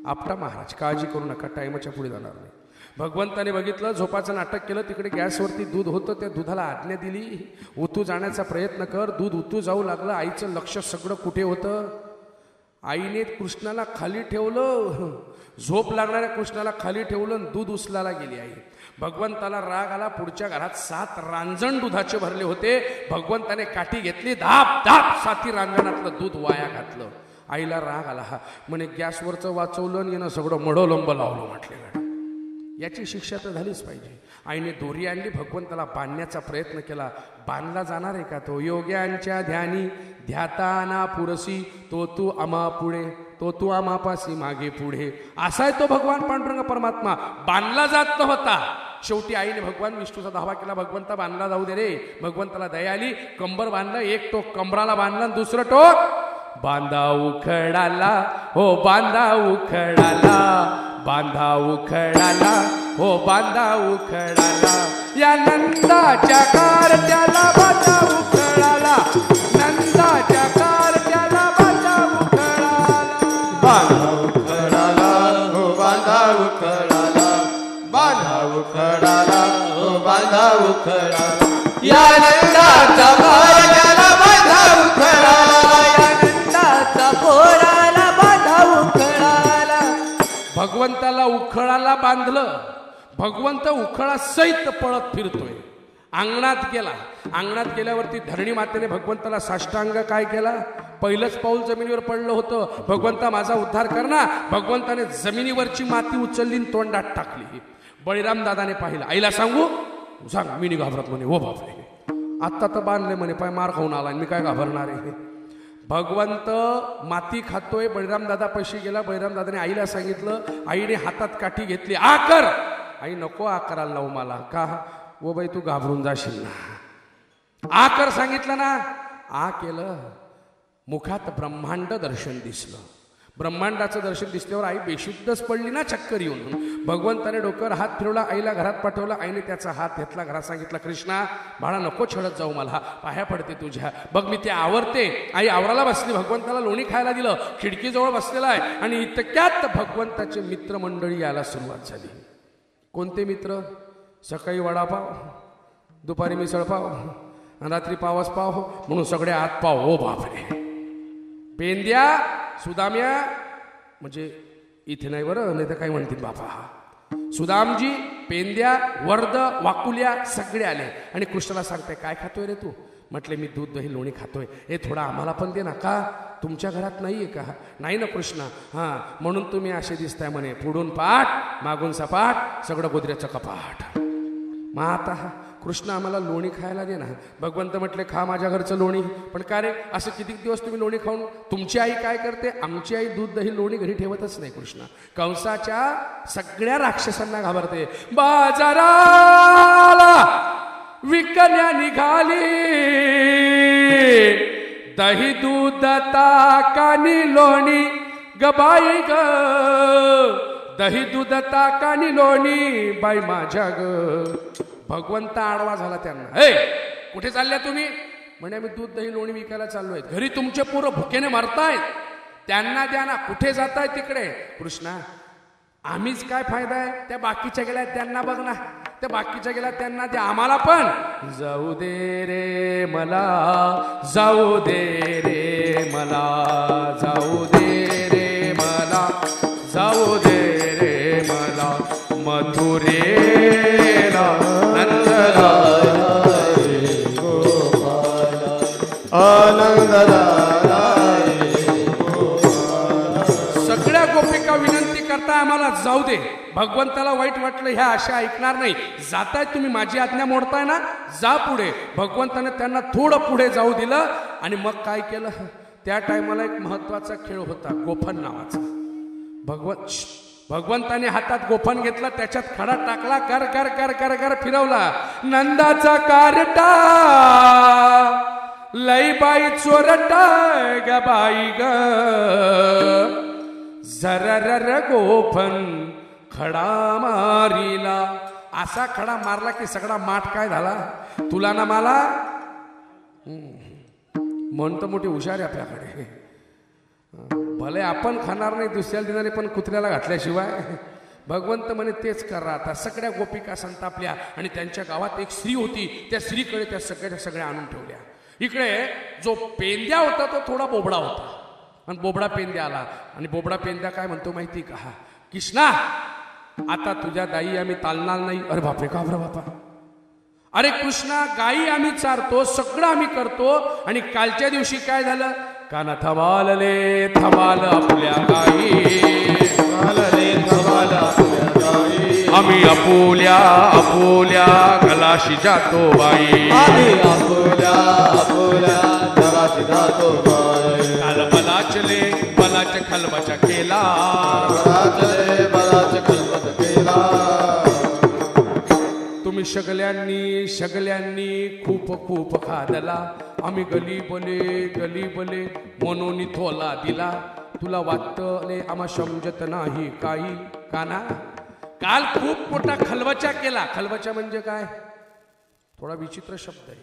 आपटा महाराज, काळजी करू नका, टाइमच्या पुढे जाणार नाही. भगवंताने बघितलं, झोपाचं नाटक केलं. तिकडे गॅसवरती दूध होतं, त्या दुधाला आज्ञा दिली, उतू जाण्याचा प्रयत्न कर. दूध उतू जाऊ लागलं. आईचं लक्ष सगळं कुठे होतं? आईने कृष्णाला खाली ठेवलं, झोप लागणाऱ्या कृष्णाला खाली ठेवलं, दूध उचलायला गेली आई. भगवंताला राग आला. पुढच्या घरात 7 रांजण दुधाचे भरले होते. भगवंताने काठी घेतली, धाप धाप 7 रांजणातलं दूध वाया घातलं. आईला राग आला. म्हणे गॅसवरचं वाचवलं आणि यानं सगळं मडोलंब लावलं. म्हटले याची शिक्षा तर झालीच पाहिजे. आईने दोरी आणली, भगवंताला बांधण्याचा प्रयत्न केला. बांधला जाणार आहे का तो? योग्यांच्या ध्यानी ध्याताना पुरसी, तो तू आम्हा पुढे, तो तू आम्हापासी मागे पुढे. असा आहे तो भगवान पांडुरंग परमात्मा. बांधला जात नव्हता. शेवटी आईने भगवान विष्णूचा धावा केला, भगवंता बांधला जाऊ दे रे. भगवंताला दया आली, कंबर बांधलं. एक टोक कंबराला बांधला, दुसरं टोक बांधा उखडाला, हो बांधा उखडाला, बांधा उखडाला, हो बांधा उखडाला. या नंदाच्या कारत्याला बांधा उखडाला, नंदाच्या कारत्याला बांधा उखडाला. बांधा उखडाला, हो बांधा उखडाला, बांधा उखडाला, हो बांधा उखडाला. या नंदाचा पोराला बांधा उखळाला, या नंदाचा पोराला बांधा उखळाला. भगवंताला उखळाला बांधलं. भगवंत उखळा सहित पळत फिरतोय. अंगणात गेला. अंगणात गेल्यावरती धरणी मातेने भगवंताला साष्टांग काय केला? पहिलंच पाऊल जमिनीवर पडलं होतं. भगवंता माझा उद्धार कर ना. भगवंताने जमिनीवरची माती उचलली, तोंडात टाकली. बळीराम दादाने पाहिलं. आईला सांगू? सांग. मी नाही घाबरत म्हणे. हो बापरे, आत्ता तर बांधले म्हणे, पाय मार खाऊन आला, मी काय घाबरणार आहे? भगवंत माती खातोय. बळीराम दादा पैसे गेला. बळीराम दादाने आईला सांगितलं. आईने हातात काठी घेतली. आ कर. आई नको आ करायला लावू मला. का? वो बाई तू घाबरून जाशील ना. आ कर सांगितलं ना. आ केलं. मुखात ब्रह्मांड दर्शन दिसलं. ब्रह्मांडाचं दर्शन दिसल्यावर आई बेशुद्धच पडली ना चक्कर येऊन. भगवंताने डोक्यावर हात फिरवला, आईला घरात पाठवला. आईने त्याचा हात घेतला, घरात सांगितलं, कृष्णा बाळा नको छळत जाऊ, मला पाया पडते तुझ्या, बघ मी ते आवरते. आई आवराला बसली, भगवंताला लोणी खायला दिलं, खिडकीजवळ बसलेला आहे. आणि इतक्यात भगवंताचे मित्रमंडळी यायला सुरुवात झाली. कोणते मित्र? सकाळी वडापाव, दुपारी मिसळपाव, रात्री पावस पाव, म्हणून सगळे आत पाव. ओ बापरे, पेंद्या, सुदाम्या, म्हणजे इथे नाही बरं, नाही तर काय म्हणतील बापा, सुदामजी, पेंद्या, वर्द, वाकुल्या सगळे आले. आणि कृष्णाला सांगताय, काय खातोय रे तू? म्हटले मी दूध दही लोणी खातोय. हे थोडा आम्हाला पण दे ना. का तुमच्या घरात नाहीये का? नाही ना कृष्णा. हां, म्हणून तुम्ही असे दिसताय म्हणे, पुढून पाठ मागून सपाट, सगळं गोदऱ्याचं कपाट. मग आता कृष्ण आम्हाला लोणी खायला दे ना. भगवंत म्हटले, खा माझ्या घरचं लोणी. पण का रे, असं किती दिवस तुम्ही लोणी खाऊन? तुमची आई काय करते? आमची आई दूध दही लोणी घरी ठेवतच नाही. कृष्ण कंसाच्या सगळ्या राक्षसांना घाबरते. बाजाराला विकण्या निघाली, दही दूध ताकानी लोणी गबाई ग, दही दूध ताकानी लोणी बाई माझ्या ग. भगवंत आडवा झाला त्यांना. ए कुठे चालल्या तुम्ही? म्हणे आम्ही दूध दही लोणी विकायला चाललोय. घरी तुमचे पोरं भुकेने मरतायत, त्यांना द्या ना. कुठे जाताय तिकडे? कृष्णा आम्हीच काय फायदा आहे? त्या बाकीच्या गेल्या त्यांना बघ ना, त्या बाकीच्या गेल्या त्यांना द्या, आम्हाला पण जाऊ दे रे मला, जाऊ दे रे मला, जाऊ दे रे मला, जाऊ दे रे मला, मथुरेला नंदलाला आनंदला. सगळ्या गोपिका विनंती करता आम्हाला जाऊ दे. भगवंताला वाईट वाटलं, ह्या अशा ऐकणार नाही. जाताय तुम्ही, माझी आज्ञा मोडताय ना, जा पुढे. भगवंताने त्यांना थोडं पुढे जाऊ दिलं. आणि मग काय केलं? त्या टायमाला एक महत्वाचा खेळ होता, गोफन नावाचा. भगवंताने हातात गोफन घेतला, त्याच्यात खडा टाकला, कर कर कर कर कर फिरवला. नंदाचा कारटा लई बाई चोरटा ग बाई ग, जरर गोफन खडा मारीला. असा खडा मारला की सगळा माठ काय झाला? तुला ना मला. मन तर मोठी हुशार आहे आपल्याकडे. भले आपण खाणार नाही दुसऱ्या दिनाने, पण कुत्र्याला घातल्याशिवाय. भगवंत म्हणे तेच करा आता. सगळ्या गोपिका संतापल्या. आणि त्यांच्या गावात एक स्त्री होती, त्या स्त्रीकडे त्या सगळ्या आणून ठेवल्या. इकडे जो पेंद्या होता तो थोडा बोबडा होता, आणि बोबडा पेंद्या आला. आणि बोबडा पेंद्या काय म्हणतो माहिती का? कृष्णा आता तुझ्या दाई आम्ही चालणार नाही. अरे बापरे, का बरं बापा? अरे कृष्णा, गाई आम्ही चारतो, सगळं आम्ही करतो. आणि कालच्या दिवशी काय झालं? काना थमालले थमाल आपल्या गाई, थमालले थमाल आपल्या गाई, आम्ही अपोल्या अपोल्या गलाशी जातो बाई, आम्ही अपोल्या अपोल्या गलाशी जातो बाई. काल बलाचले बलाच खलबचा केला, बलाचले बलाच खलबत केला. तुम्ही सगळ्यांनी खूप खूप खादला. आम्ही गली बले म्हणून थोला दिला. तुला वाटले आम्हा समजत नाही काही. काना काल खूप मोठा खलबचा केला. खलबचा म्हणजे काय? थोडा विचित्र शब्द आहे.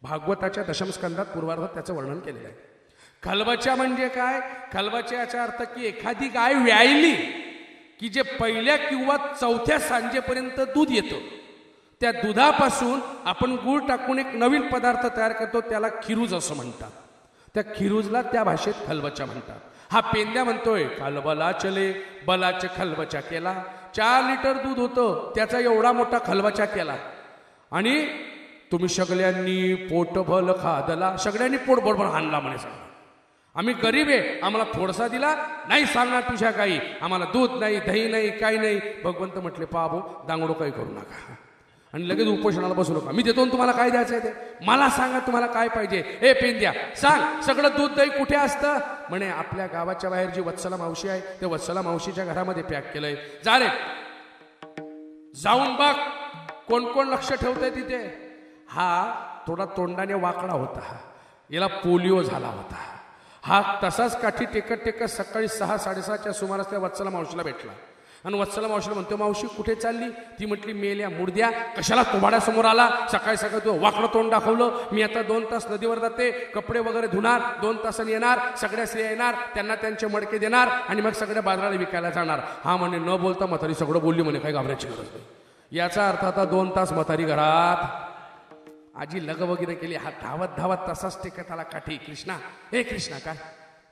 भागवताच्या दशमस्कंदात पूर्वार्धात त्याचं वर्णन केलेलं आहे. खलबचा म्हणजे काय? खलबचा याचा अर्थ की एखादी गाय व्यायली की जे पहिल्या किंवा चौथ्या सांजेपर्यंत दूध येतं, त्या दुधापासून आपण गूळ टाकून एक नवीन पदार्थ तयार करतो, त्याला खिरूज असं म्हणतात. त्या खिरूजला त्या भाषेत खलबचा म्हणतात. हा पेंद्या म्हणतोय, काल बलाचले बलाच खलबचा केला. 4 लिटर दूध होतं, त्याचा एवढा मोठा खलबचा केला. आणि तुम्ही सगळ्यांनी पोटभल खादला. सगळ्यांनी पोट बरोबर हाणला म्हणे. आम्ही गरीब आहे, आम्हाला थोडसा दिला नाही, सांगणार तुझ्या काही, आम्हाला दूध नाही दही नाही काही नाही. भगवंत म्हटले, पाबो दांगडो काही करू नका आणि लगेच उपोषणाला बसू नका. मी देतो तुम्हाला काय द्यायचं आहे ते मला सांगा, तुम्हाला काय पाहिजे. ए पेंद्या सांग, सगळं दूध दही कुठे असतं? म्हणे आपल्या गावाच्या बाहेर जी वत्सला मावशी आहे, त्या वत्सला मावशीच्या घरामध्ये पॅक केलंय. जा रे, जाऊन बघ कोण कोण लक्ष ठेवतंय तिथे. हा थोडा तोंडाने वाकडा होता, याला पोलिओ झाला होता. हा तसाच काठी टेकत टेकत सकाळी 6-6:30च्या सुमारास त्या वत्सला मावशीला भेटला आणि वत्सला मावशीला म्हणतो, मावशी कुठे चालली? ती म्हटली, मेल्या मुर्द्या, कशाला तोबाड्यासमोर आला? सकाळी सकाळी तू वाकडं तोंड दाखवलं. मी आता 2 तास नदीवर जाते, कपडे वगैरे धुणार, 2 तासांनी येणार, सगळ्या स्त्रिया येणार, त्यांना त्यांचे मडके देणार आणि मग सगळ्या बाजाराला विकायला जाणार. हा म्हणे न बोलता म्हातारी सगळं बोलली म्हणे, काही घाबरायची गरज नाही. याचा अर्थ आता 2 तास म्हातारी घरात. आजी लगबगीने केली. हा धावत धावत तसाच टेकत आला काठी. कृष्णा, ए कृष्णा, काय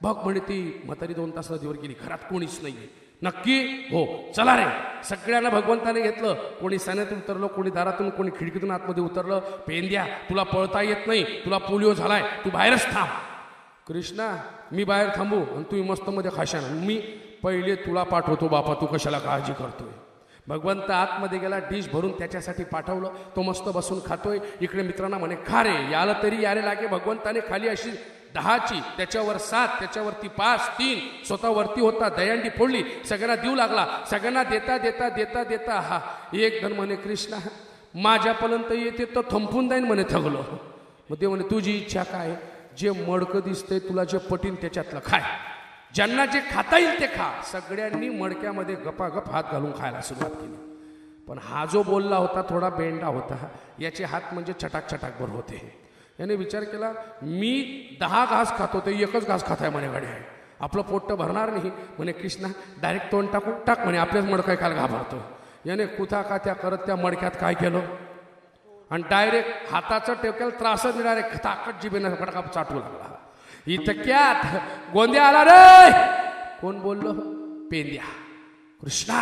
बघ म्हणे ती म्हातारी 2 तास नदीवर गेली, घरात कोणीच नाहीये. नक्की? हो, चला रे. सगळ्यांना भगवंताने घेतलं. कोणी सण्यातून उतरलं, कोणी दारातून, कोणी खिडकीतून आतमध्ये उतरलं. पेंद्या, तुला पळता येत नाही, तुला पोलिओ झालाय, तू बाहेरच थांब. कृष्णा, मी बाहेर थांबू आणि तुम्ही मस्त मध्ये खाशाना. मी पहिले तुला पाठवतो बापा, तू कशाला काळजी करतोय? भगवंत आतमध्ये गेला, डिश भरून त्याच्यासाठी पाठवलं. तो मस्त बसून खातोय. इकडे मित्रांना म्हणे, खा रे, याला तरी यारे लागे. भगवंताने खाली अशी 10ची, त्याच्यावर 7, त्याच्यावरती 5, 3, स्वतःवरती होता, दयांडी फोडली, सगळ्यांना देऊ लागला. सगळ्यांना देता देता देता देता हा एक जण म्हणे, कृष्णा माझ्यापर्यंत येते तर थंपून जाईन म्हणे, थगलो. मग ते म्हणे, तुझी इच्छा काय? जे मडकं दिसतंय तुला, जे पटीन त्याच्यातलं खाय, ज्यांना जे खाता येईल ते खा. सगळ्यांनी मडक्यामध्ये गपागप हात घालून खायला सुरुवात केली. पण हा जो बोलला होता थोडा बेंडा होता. याचे हात म्हणजे छटाक छटाक भर होते. याने विचार केला, मी 10 घास खातो, ते 1च घास खाताय म्हणे, गाडी आहे, आपलं पोट भरणार नाही म्हणे. कृष्णा, डायरेक्ट तोंड टाकून टाक म्हणे, आपल्याच मडकाय खायला घाबरतो. याने कुथा कात्या करत त्या मडक्यात काय केलं आणि डायरेक्ट हाताचं टेक्याला त्रासच नाही, डायरेक्ट ताकद जिभेनं फटका चाटू लागला. इतक्यात गोंद्या आला रे. कोण बोललो? पेंद्या. कृष्णा,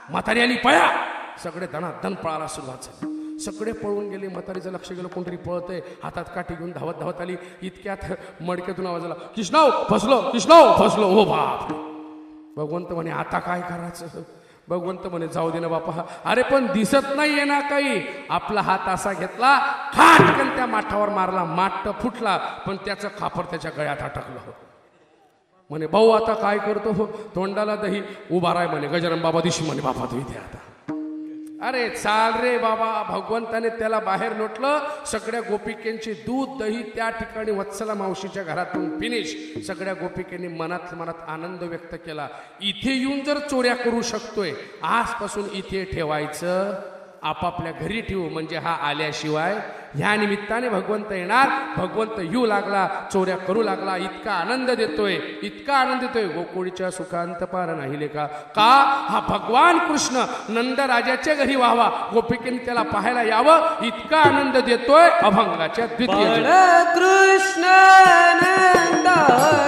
म्हातारी आली, पळा. सगळे धनाधन पळायला सुरुवात झाली. सगळे पळून गेले. म्हातारीचं लक्ष गेलं, कोणतरी पळतंय, हातात काठी घेऊन धावत धावत आली. इतक्यात मडक्यातून आवाज आला, कृष्णाव फसलो, कृष्णाव फसलो. हो बाप. भगवंत म्हणे, आता काय करायचं? भगवंत म्हणे, जाऊ दे ना बापा. अरे पण दिसत नाहीये ना काही. आपला हात असा घेतला, खाटकन त्या माठावर मारला. माठ फुटला, पण त्याचं खापर त्याच्या गळ्यात अटकलं. म्हणे, भाऊ आता काय करतो? तोंडाला दही, उभा राय म्हणे, गजानन बाबा दिशी म्हणे, बापा तू इथे आता. अरे चाल रे बाबा. भगवंताने त्याला बाहेर लोटलं. सगळ्या गोपिकेंची दूध दही त्या ठिकाणी वत्सला मावशीच्या घरातून फिनिश. सगळ्या गोपिकेंनी मनात मनात आनंद व्यक्त केला. इथे येऊन जर चोऱ्या करू शकतोय, आजपासून इथे ठेवायचं, आपापल्या घरी ठेवू, म्हणजे हा आल्याशिवाय. ह्या निमित्ताने भगवंत येणार. भगवंत येऊ लागला, चोऱ्या करू लागला. इतका आनंद देतोय, इतका आनंद देतोय, गोकुळीच्या सुखांत पार नाही लेखा. का? हा भगवान कृष्ण नंदराजाच्या घरी व्हावा, गोपिकेने त्याला पाहायला यावं, इतका आनंद देतोय. अभंगाच्या द्वितीय कृष्ण नंदा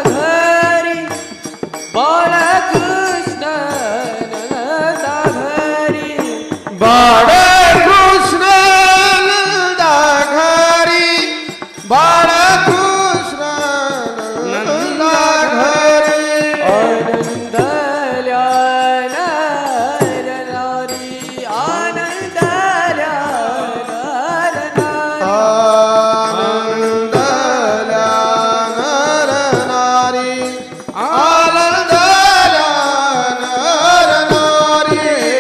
घरी, बाळकृष्ण नंदा घरी, बाळकृष्ण नंदा घरी, बाळकृष्ण नंदा घरी. आनंदल्या नर नारी, आनंदल्या नर नारी, आनंदल्या नर नारी, आनंदल्या नर नारी,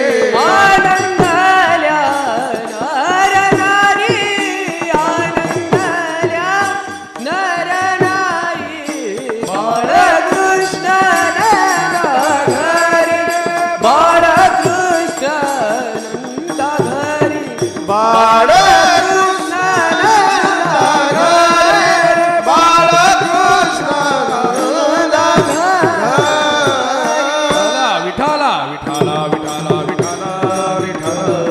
आनंदल्या नर नारी, आनंदल्या नर नारी. बाळकृष्ण नंदा घरी, बाळकृष्ण नंदा घरी, बाळकृष्ण नंदा घरी, बाळकृष्ण नंदा घरी. विठाला विठाला विठाला विठाला विठाला.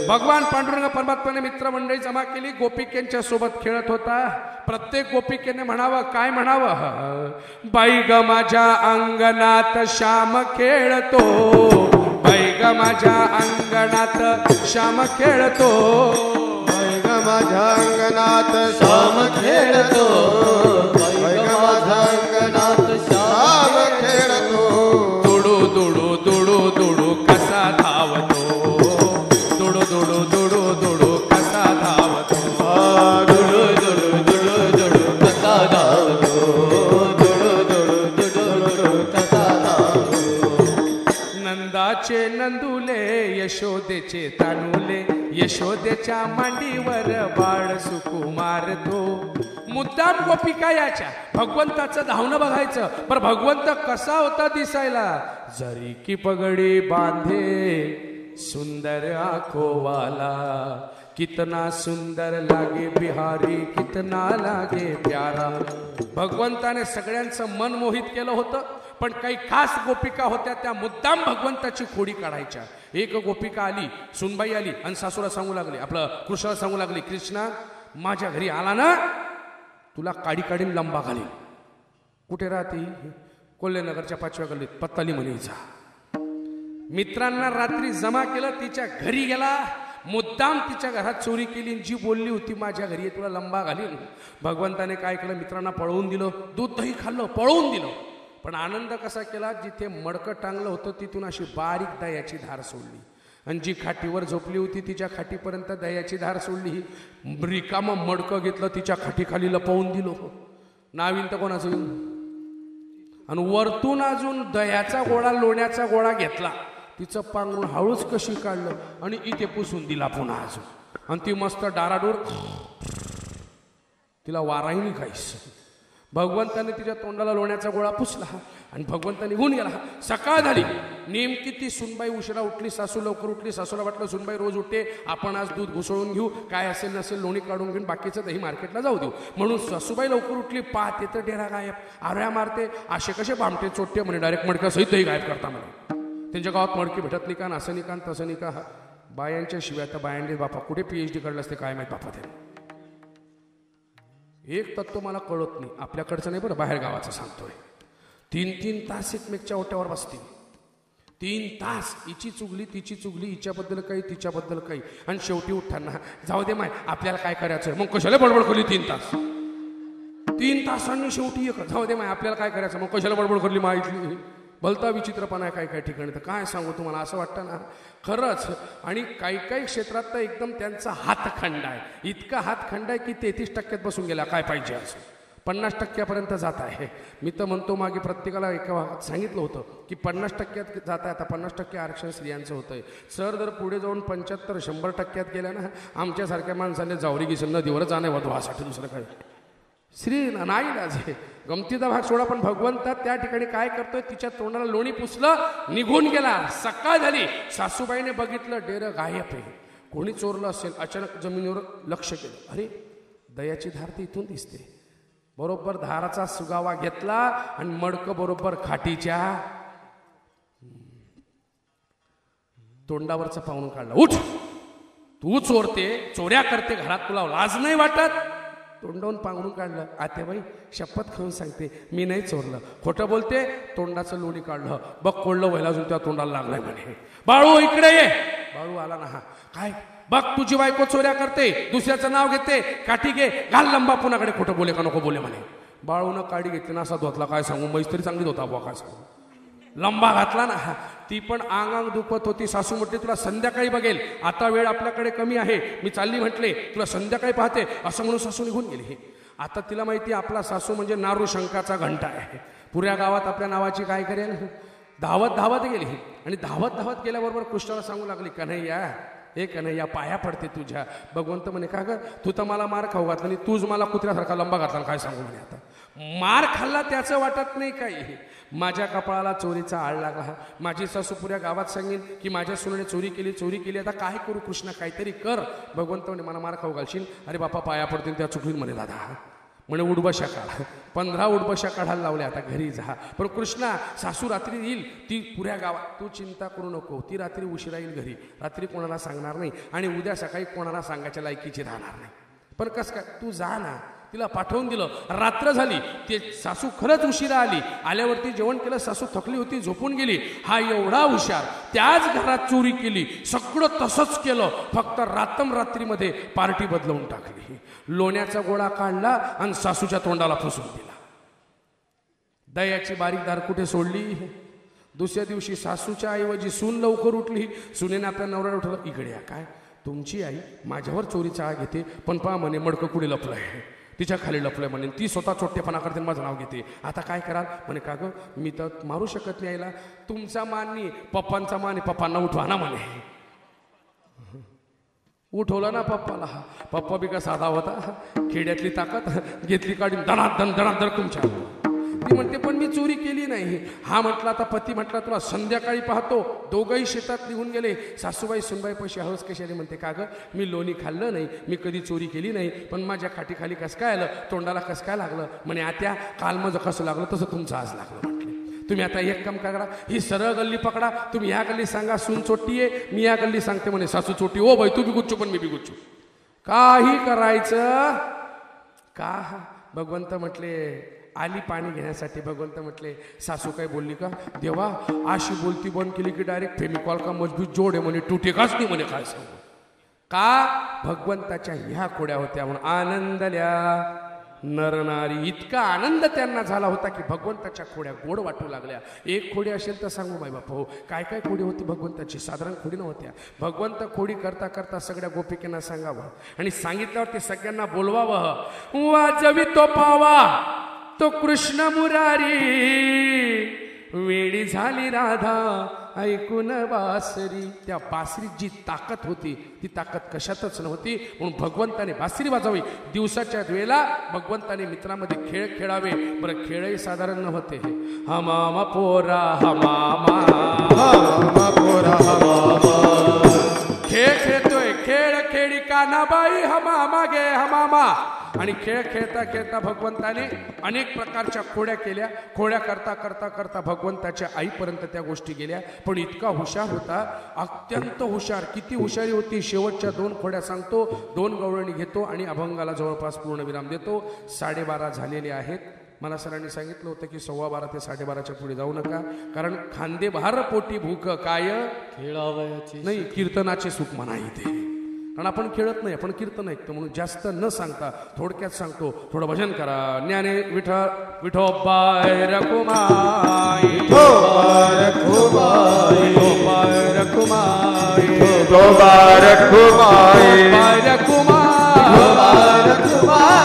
भगवान पांडुरंग परमात्म्याने मित्रमंडळी जमा केली. गोपिकेंच्या सोबत खेळत होता. प्रत्येक गोपिकेने म्हणावं, काय म्हणावं? बाई ग माझ्या अंगणात श्याम खेळतो, बाई ग माझ्या अंगणात श्याम खेळतो, बाई ग माझ्या अंगणात श्याम खेळतो, बाई ग माझ्या अंगणात श्याम खेळतो. दुडू दुडू दुडू दुडू कसा धावतो, दुडू दुडू दुडू दुडू कसा धावतो, दुडू दुडू दुडू दुडू कसा धावतो, दुडू दुडू दुडू दुडू कसा धावतो. नंदाचे नंदुले, यशोदेचे तानुले, यशोदेच्या मांडीवर बाळ सुकुमार तो. मुद्दाम गोपिका याच्या भगवंताचं धावणं बघायचं. पर भगवंत कसा होता दिसायला? जरी की पगडी बांधे सुंदर आंखों वाला, कितना सुंदर लागे बिहारी, कितना लागे प्यारा. भगवंताने सगळ्यांचं मन मोहित केलं होतं. पण काही खास गोपिका होत्या त्या मुद्दाम भगवंताची खोडी काढायच्या. एक गोपिका आली, सुनबाई आली आणि सासूला सांगू लागली, आपलं कृष्णाला सांगू लागली, कृष्णा माझ्या घरी आला ना तुला काडी काढीन लंबा घालीन. कुठे राहते? कोल्हेनगरच्या 5व्या गल्लीत. पत्ताली म्हणीचा. मित्रांना रात्री जमा केलं, तिच्या घरी गेला, मुद्दाम तिच्या घरात चोरी केली. जी बोलली होती माझ्या घरी तुला लंबा घालीन, भगवंताने काय केलं? मित्रांना पळवून दिलं, दूध दही खाल्लं, पळवून दिलं. पण आनंद कसा केला? जिथे मडकं टांगलं होतं तिथून अशी बारीक दह्याची धार सोडली आणि जी खाटीवर झोपली होती तिच्या खाटीपर्यंत दह्याची धार सोडली. रिकामं मडकं घेतलं, तिच्या खाटीखाली लपवून दिलं. नाविन तर कोणाचं? आणि वरतून अजून दह्याचा गोळा, लोण्याचा गोळा घेतला, तिचं पांघरून हळूच कशी काढलं आणि इथे पुसून दिला पुन्हा अजून. आणि ती मस्त डाराडूर, तिला वाराही नाही काहीच. भगवंताने तिच्या तोंडाला लोण्याचा गोळा पुसला आणि भगवंता निघून गेला. सकाळ झाली, नेमकी ती सुनबाई उशिरा उठली, सासू लवकर उठली. सासूला वाटलं सुनबाई रोज उठते, आपण आज दूध घुसळून घेऊ, काय असेल नसेल लोणी काढून घेऊन बाकीचं दही मार्केटला जाऊ देऊ. म्हणून सासूबाई लवकर उठली. पाहते तर डेरा गायब, आऱ्या मारते. असे कसे भामटे चोट्टे म्हणे, डायरेक्ट मडक्यासहित दही गायब करता म्हणे. त्यांच्या गावात मडकी भेटत नाही का, असं नाही का, तसं नाही का. बायांच्या शिवाय तर बायांडे बापा कुठे PhD काढलं असते काय माहीत बापा. ते एक तत्व मला कळत नाही, आपल्याकडचं नाही बरं, बाहेर गावाचं सांगतोय. 3-3 तास एकमेकच्या ओट्यावर बसतील. 3 तास हिची चुगली तिची चुगली, हिच्याबद्दल काही तिच्याबद्दल काही. आणि शेवटी उठताना जाऊ दे माय आपल्याला काय करायचं, मग कशाला बडबड करली 3 तास. 3 तासांनी शेवटी एक, जाऊ दे माय आपल्याला काय करायचं, मग कशाला बडबड करली माहिती. भलता विचित्रपणा आहे काही ठिकाणी. तर काय सांगू तुम्हाला, असं वाटतं ना खरंच. आणि काही काही क्षेत्रात तर एकदम त्यांचा हातखंड आहे, इतका हातखंड आहे की 33% बसून गेला. काय पाहिजे असं 50% जात आहे. मी तर म्हणतो मागे प्रत्येकाला एका भागात सांगितलं होतं की 50% जात आहे. आता 50% आरक्षण स्त्रियांचं होतंय. सर जर पुढे जाऊन 75-100% गेल्या ना, आमच्यासारख्या माणसाने जावरी घिसून नदीवर जाणे वधवासाठी दुसरं काय श्री नाही आहे. गमतीचा भाग सोडा, पण भगवंता त्या ठिकाणी काय करतोय? तिच्या तोंडाला लोणी पुसलं, निघून गेला. सकाळ झाली, सासूबाईने बघितलं डेरं गायब आहे, कोणी चोरलं असेल. अचानक जमिनीवर लक्ष केलं, अरे दयाची धार ती इथून दिसते. बरोबर धाराचा सुगावा घेतला आणि मडकं बरोबर खाटीच्या तोंडावरचं पाहून काढलं. उठ, तू चोरते, चोऱ्या करते घरात, तुला लाज नाही वाटत? तोंडावून पांघरून काढलं. आतेबाई शपथ खाऊन सांगते मी नाही चोरलं. खोटं बोलते. तोंडाचं लोणी काढलं. बघ कोळलं व्हायला अजून त्या तोंडाला लागलाय म्हणे. बाळू इकडे ये. बाळू आला ना. हा काय बघ, तुझी बायको चोऱ्या करते, दुसऱ्याचं नाव घेते, काठी घे, घाल लंबा पुन्हाकडे. खोटं बोले का नको बोले म्हणे. बाळूनं काडी घेतली ना, असा धोतला. काय सांगू, मैत्री चांगली होता बुवा. काय सांगू, लंबा घातला ना. ती पण अंग दुखत होती. सासू म्हटली तुला संध्याकाळी बघेल, आता वेळ आपल्याकडे कमी आहे, मी चालली म्हटले, तुला संध्याकाळी पाहते, असं म्हणून सासू निघून गेली. आता तिला माहिती आपला सासू म्हणजे नारू शंकाचा घंटा आहे. पुऱ्या गावात आपल्या नावाची काय करेल. धावत धावत गेली आणि धावत धावत गेल्याबरोबर कृष्णाला सांगू लागली, कन्हैया हे कन्हैया पाया पडते तुझ्या. भगवंत म्हणे का ग, तू तर मला मार खाऊ घातला आणि तूच मला कुत्र्यासारखा लंबा घातला. काय सांगू म्हणे. आता मार खाल्ला त्याचं वाटत नाही काही. माझ्या कपाळाला चोरीचा आळ लागला. माझी सासू पुऱ्या गावात सांगेन की माझ्या सुनेने चोरी केली. आता काय करू कृष्णा, काहीतरी कर. भगवंत म्हणे मला मार खाऊ घालशील. अरे बापा पाया पडतील त्या चुकलीन म्हणे. दादा म्हणे उडबशा काढा. 15 उडबशा काढायला लावल्या. आता घरी जा. पण कृष्णा सासू रात्री येईल, ती पुऱ्या गावात, तू चिंता करू नको. ती रात्री उशिरा येईल घरी, रात्री कोणाला सांगणार नाही आणि उद्या सकाळी कोणाला सांगायच्या लायकीची राहणार नाही. पण कसं काय, तू जा ना. तिला पाठवून दिलं. रात्र झाली. ते सासू खरंच उशिरा आली. आल्यावरती जेवण केलं. सासू थकली होती, झोपून गेली. हा एवढा हुशार, त्याच घरात चोरी केली, सगळं तसंच केलं. फक्त रात्रीमध्ये पार्टी बदलवून टाकली. लोण्याचा गोळा काढला आणि सासूच्या तोंडाला फुसून दिला. दयाची बारीक दार कुठे सोडली. दुसऱ्या दिवशी सासूच्या ऐवजी सून लवकर उठली. सुनेने आपल्या नवऱ्याला उठवलं, इकडे या. काय तुमची आई माझ्यावर चोरीचा आळ घेते, पण पहा म्हणे मडकं कुठे लपलंय, तिच्या खाली लपलंय म्हणे. ती स्वतः चोट्टेपणा करते, माझं नाव घेते. आता काय कराल म्हणे. का गं, मी तर मारू शकत नाही आईला. तुमचा मान नाही, पप्पांचा मान आहे, पप्पांना उठवा ना म्हणे. उठवला ना पप्पाला. पप्पा बी का साधा होता, खेड्यातली ताकद घेतली काढून दणादण दणादण तुमच्या. ती म्हणते पण मी चोरी केली नाही. हा म्हटला आता पती म्हटला तुला संध्याकाळी पाहतो. दोघंही शेतात निघून गेले. सासूबाई सुनबाई पैसे हवस कशाने म्हणते का गं मी लोणी खाल्लं नाही, मी कधी चोरी केली नाही, पण माझ्या खाटीखाली कसं काय आलं, तोंडाला कसं काय लागलं. म्हणे आत्या काल माझं कसं लागलं तसं तुमचं आज लागलं. म्हटले तुम्ही आता एक काम करा, ही सरळ गल्ली पकडा, तुम्ही ह्या गल्ली सांगा सून चोट्टी आहे, मी या गल्ली सांगते म्हणे सासू चोट्टी. ओ बाई तू बी गुच्चू पण मी बी गुच्चू. काही करायचं का. भगवंत म्हटले आली पाणी घेण्यासाठी. भगवंत म्हटले सासू काय बोलली का. देवा अशी बोलती बंद केली की डायरेक्ट फेमिकॉल का मजबूत जोड आहे म्हणे, टुटे काच नाही म्हणे. काय सांगू का. भगवंताच्या ह्या खोड्या होत्या म्हणून आनंदल्या नरनारी. इतका आनंद त्यांना झाला होता की भगवंताच्या खोड्या गोड वाटू लागल्या. एक खोडी असेल तर सांगू माय बाप हो काय काय खोडी होती भगवंताची, साधारण खोडी नव्हत्या. भगवंत खोडी करता करता सगळ्या गोपिकांना सांगावं आणि सांगितल्यावर ते सगळ्यांना बोलवावं. वाजवी तो पावा तो कृष्ण मुरारी, वेडी झाली राधा ऐकून बासरी. त्या बासरीत जी ताकद होती ती ताकद कशातच नव्हती. म्हणून भगवंताने बासरी वाजवावी. दिवसाच्या वेळेला भगवंताने मित्रामध्ये खेळ खेळावे. बरं खेळही साधारण नव्हते. हमामा पोरा हमामा पोरा खेळ खेळतोय, खेळ खेळी कानाबाई हमामा गे हमामा. आणि खेळ खेळता खेळता भगवंताने अनेक प्रकारच्या खोड्या केल्या. खोड्या करता करता करता भगवंताच्या आईपर्यंत त्या गोष्टी गेल्या. पण इतका हुशार होता, अत्यंत हुशार. किती हुशारी होती. शेवटच्या 2 खोड्या सांगतो, 2 गवळणी घेतो आणि अभंगाला जवळपास पूर्णविराम देतो. 12:30 झालेले आहेत. मला सरांनी सांगितलं होतं की 12:15 ते 12:30च्या पुढे जाऊ नका, कारण खांदे भार पोटी भूक काय खेळावयाची नाही, कीर्तनाचे सुख म्हणा इथे. कारण आपण खेळत नाही, आपण कीर्तन ऐकतो. म्हणून जास्त न सांगता थोडक्यात सांगतो, थोडं भजन करा. ज्ञाने विठा विठोबाय रकुमाई विठोबाय रकुमाई विठोबाय रकुमाई विठोबाय रकुमाई विठोबाय रकुमाई विठोबाय रकुमाई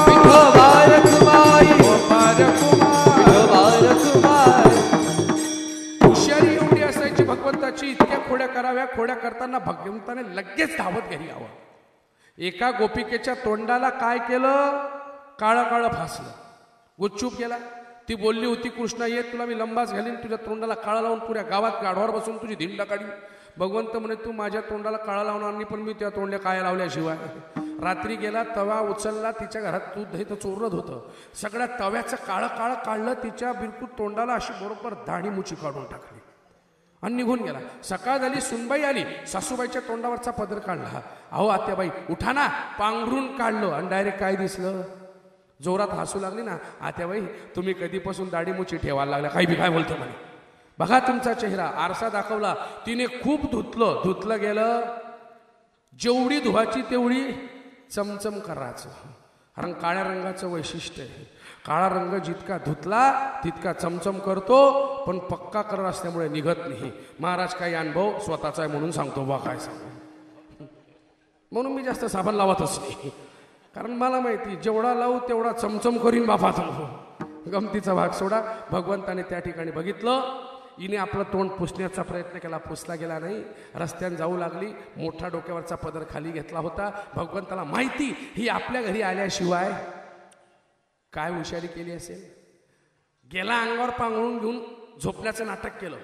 विठोबाय रकुमाई विठोबाय रकुमाई विठोबाय रकुमाई विठोबाय रकुमाई. हुशारी एवढी असायची भगवंताची. इतक्या खोड्या कराव्या. खोड्या करताना भगवंताने लगेच धावत घरी यावं. एका गोपिकेच्या तोंडाला काय केलं, काळं काळं फासलं. गुपचूप गेला. ती बोलली होती कृष्णा ये तुला मी लंबाच घालीन, तुझ्या तोंडाला काळा लावून पुऱ्या गावात गाढवावर बसून तुझी धिंडा काढीन. भगवंत म्हणे तू माझ्या तोंडाला काळा लावणार नाही, पण मी त्या तोंडल्या काळ्या लावल्याशिवाय. रात्री गेला, तवा उचलला. तिच्या घरात दूध दही तर चोरत होतं. सगळ्या तव्याचं काळं काळं काढलं. तिच्या बिलकुल तोंडाला अशी बरोबर दाढी मुची काढून टाकली आणि निघून गेला. सकाळ झाली, सुनबाई आली. सासूबाईच्या तोंडावरचा पदर काढला. अहो आत्याबाई उठा ना. पांघरून काढलं आणि डायरेक्ट काय दिसलं. जोरात हसू लागली ना. आत्याबाई तुम्ही कधीपासून दाढी मुची ठेवायला लागल्या, काही बी काय बोलतो म्हणे. बघा तुमचा चेहरा. आरसा दाखवला. तिने खूप धुतलं गेलं. जेवढी धुवाची तेवढी चमचम करायचं. कारण काळ्या रंगाचं वैशिष्ट्य आहे. काळा रंग जितका धुतला तितका चमचम करतो, पण पक्का करत असल्यामुळे निघत नाही. महाराज काही अनुभव स्वतःचा आहे म्हणून सांगतो. बा काय सांगू. म्हणून मी जास्त साबण लावतच नाही, कारण मला माहिती जेवढा लावू तेवढा चमचम करीन बापा. गमतीचा भाग सोडा. भगवंताने त्या ठिकाणी बघितलं. हिने आपलं तोंड पुसण्याचा प्रयत्न केला, पुसला गेला नाही. रस्त्याने जाऊ लागली. मोठा डोक्यावरचा पदर खाली घेतला होता. भगवंताला माहिती ही आपल्या घरी आल्याशिवाय काय हुशारी केली असेल. गेला अंगावर पांघरून घेऊन झोपण्याचं नाटक केलं.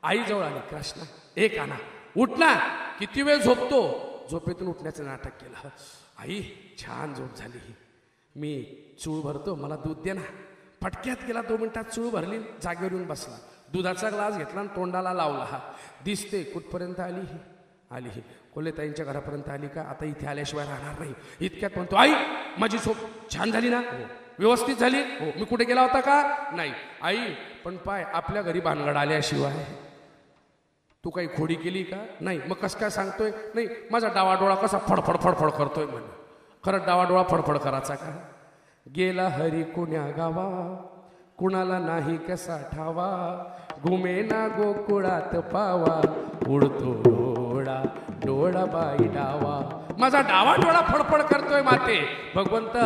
आई जवळ आली. कृष्णा एक आणा, उठ ना, किती वेळ झोपतो. झोपेतून उठण्याचं नाटक केलं. आई छान झोप झाली, मी चूळ भरतो, मला दूध दे ना. फटक्यात गेला. 2 मिनिटात चूळ भरली. जागेवर येऊन बसला. दुधाचा ग्लास घेतला आणि तोंडाला लावला. दिसते कुठपर्यंत आली कोल्हेताईंच्या घरापर्यंत आली का. आता इथे आल्याशिवाय राहणार नाही. इतक्यात म्हणतो आई माझी झोप छान झाली ना, व्यवस्थित झाली. हो. मी कुठे गेला होता का. नाही. आई पण पाय आपल्या घरी भानगड आल्याशिवाय तू काही खोडी केली का. नाही. मग कसं काय सांगतोय. नाही माझा डावा डोळा कसा फडफड फडफड करतोय म्हणे. खरं डावा डोळा फडफड करायचा का. गेला हरी कुण्या गावा, कुणाला नाही कसा ठावा. घुमे ना गोकुळात पावा, उडतो डोळा डोळा बाई डावा. माझा डावा डोळा फडफड करतोय माते. भगवंत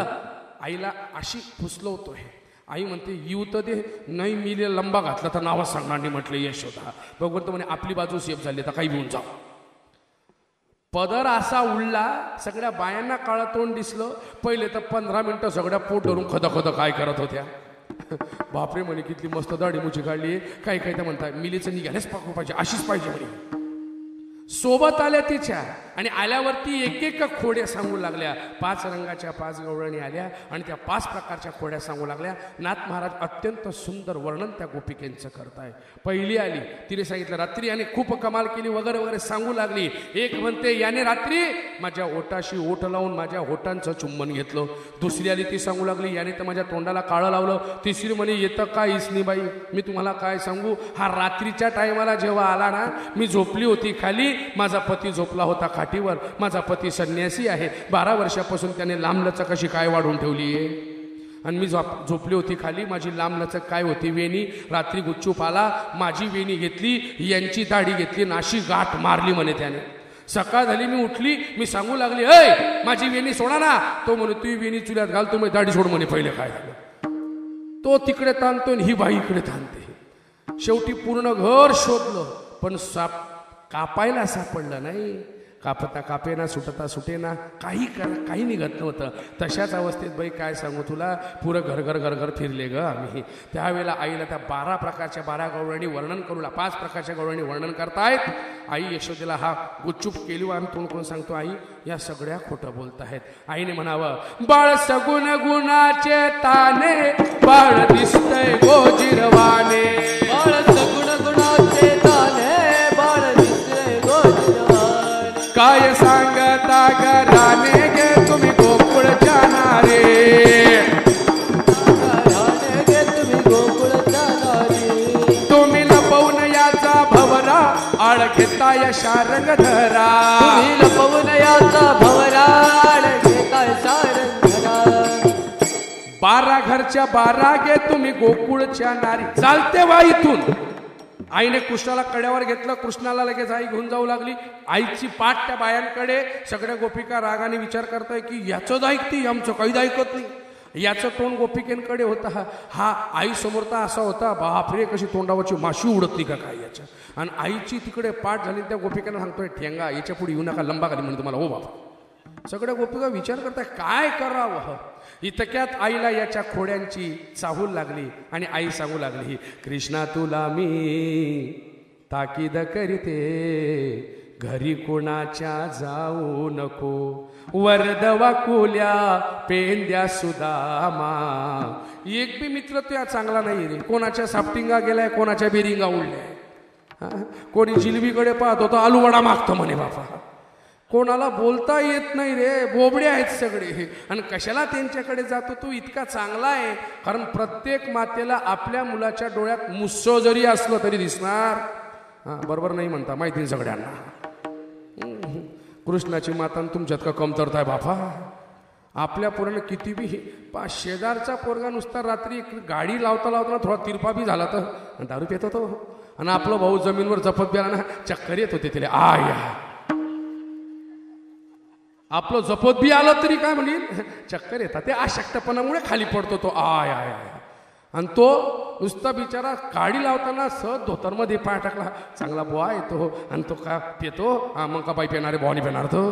आईला अशी फुसलवतोय. आई म्हणते येऊ तर दे. नाही मी लंबा घातला तर नावच सांगणार नाही म्हटलं यशोदा. भगवंत म्हणे आपली बाजू सेफ झाली, तर काही घेऊन जाऊ. पदर असा उडला, सगळ्या बायांना काळं तोंड दिसलं. पहिले तर 15 मिनिटं सगळ्या पोट धरून खद काय करत होत्या. बापरे म्हणे किती मस्त दाढी मुची काढली. काही काही तर म्हणतात मिलीचं निघालेच पाकू पाहिजे, अशीच पाहिजे म्हणे. सोबत आल्या तिच्या आणि आल्यावरती एक एक खोड्या सांगू लागल्या. 5 रंगाच्या 5 गवळणी आल्या आणि त्या 5 प्रकारच्या खोड्या सांगू लागल्या. नाथ महाराज अत्यंत सुंदर वर्णन त्या गोपिकेंचं करताय. पहिली आली, तिने सांगितलं रात्री याने खूप कमाल केली वगैरे वगैरे सांगू लागली. एक म्हणते याने रात्री माझ्या ओठाशी ओठ लावून माझ्या ओठांचं चुंबन घेतलं. दुसरी आली, ती सांगू लागली याने तर माझ्या तोंडाला काळं लावलं. तिसरी म्हणे येतं काय इसनीबाई, मी तुम्हाला काय सांगू, हा रात्रीच्या टायमाला जेव्हा आला ना, मी झोपली होती खाली, माझा पती झोपला होता खाटीवर. माझा पती संन्यासी आहे, 12 वर्षापासून त्याने लांबलचक कशी काय वाढून ठेवली आहे. आणि मी झोपली होती खाली, माझी लांबलचक काय होती वेणी. रात्री गुच्चूप आला, माझी वेणी घेतली, यांची दाढी घेतली, नाशी गाठ मारली म्हणे त्याने. सकाळ झाली, मी उठली, मी सांगू लागली ऐ माझी वेणी सोडा ना. तो म्हणे तू वेणी चुल्यात घाल, तुम्ही दाढी सोड म्हणे. पहिले काय झालं, तो तिकडे ताणतो ही बाई इकडे ताणते. शेवटी पूर्ण घर शोधलं पण कापायला सापडलं नाही. कापता कापेना, सुटता सुटेना, काही निघत नव्हतं. तशाच अवस्थेत बाई काय सांगू तुला, पुरं घर फिरले ग आम्ही. त्यावेळेला आईला त्या 12 प्रकारच्या 12 गवळणी वर्णन करू 5 प्रकारच्या गवळणी वर्णन करतायत. आई यशोदेला हा गुच्चूप केली. आम्ही तोंड कोण सांगतो आई या सगळ्या खोटं बोलतायत. आईने म्हणावं बाळ सगुण गुणाचे ताने, बाळ दिसतय गोजिरवाने. बाळ सगुण गुणाचे ताने, बाळ दिसतय गोजिरवाने. काय सांगता घराने गे तुम्ही गोकुळ जाणारे. गे तुम्ही गोकुळ जाणारे. तुम्ही लपवून याचा भवरा, आळ घेताय शारंग धरा. तुम्ही लपवून याचा भवरा, आळ घेताय शारंग धरा. 12 घरच्या 12 गे तुम्ही गोकुळच्या नारी. चालते वा इथून. आईने कृष्णाला कड्यावर घेतलं. कृष्णाला लगेच आई घेऊन जाऊ लागली. आईची पाठ त्या बायांकडे. सगळ्या गोपिका रागाने विचार करताय की याचं ऐकते, आमचं काहीच ऐकत नाही. याचं तोंड गोपिकेंकडे होता. हा आई समोरता असा होता, बापरे कशी तोंडावरची माशी उडतली का काय याच्या. आणि आईची तिकडे पाठ झाली. त्या गोपिकांना सांगतोय ठेंगा याच्या पुढे येऊ नका, लंबा खाली म्हणजे तुम्हाला. हो बाबा, सगळ्या गोपिका विचार करताय काय करावं. इतक्यात आईला याच्या खोड्यांची चाहूल लागली आणि आई सांगू लागली कृष्णा तुला मी ताकीद करते, घरी कोणाच्या जाऊ नको. वर्दवा कुल्या पेंद्या सुदामा. एक बी मित्र तुया चांगला नाही रे. कोणाच्या सापटिंगा गेलाय, कोणाच्या बेरिंगा उडल्या. कोणी जिलबीकडे पाहतो तो आलूवडा मागतो म्हणे बापा. कोणाला बोलता येत नाही रे, बोबडे आहेत सगळे. आणि कशाला त्यांच्याकडे जातो तू, इतका चांगला आहे. कारण प्रत्येक मातेला आपल्या मुलाच्या डोळ्यात मुस्सो जरी असलं तरी दिसणार. बरोबर नाही म्हणता, माहिती सगळ्यांना. कृष्णाची माता तुमच्यात का कमतरता आहे बापा. आपल्या पोरानं किती बी शेजारचा पोरगा नुसता रात्री गाडी लावता लावताना थोडा तिरपा बी झाला तर दारू पित होतो. आणि आपला भाऊ जमीनवर जपत गेला ना, चक्कर येत होते तिला. आया आपलं जपत बी आलं तरी काय म्हणेल चक्कर येतात. ते अशक्तपणामुळे खाली पडतो तो. I I I. आणि तो नुसता बिचारा गाडी लावताना सहज धोतरमध्ये पाय टाकला. चांगला बुवा येतो आणि तो का पितो. मग का बाई पेणारे बुवानी पेणार तो.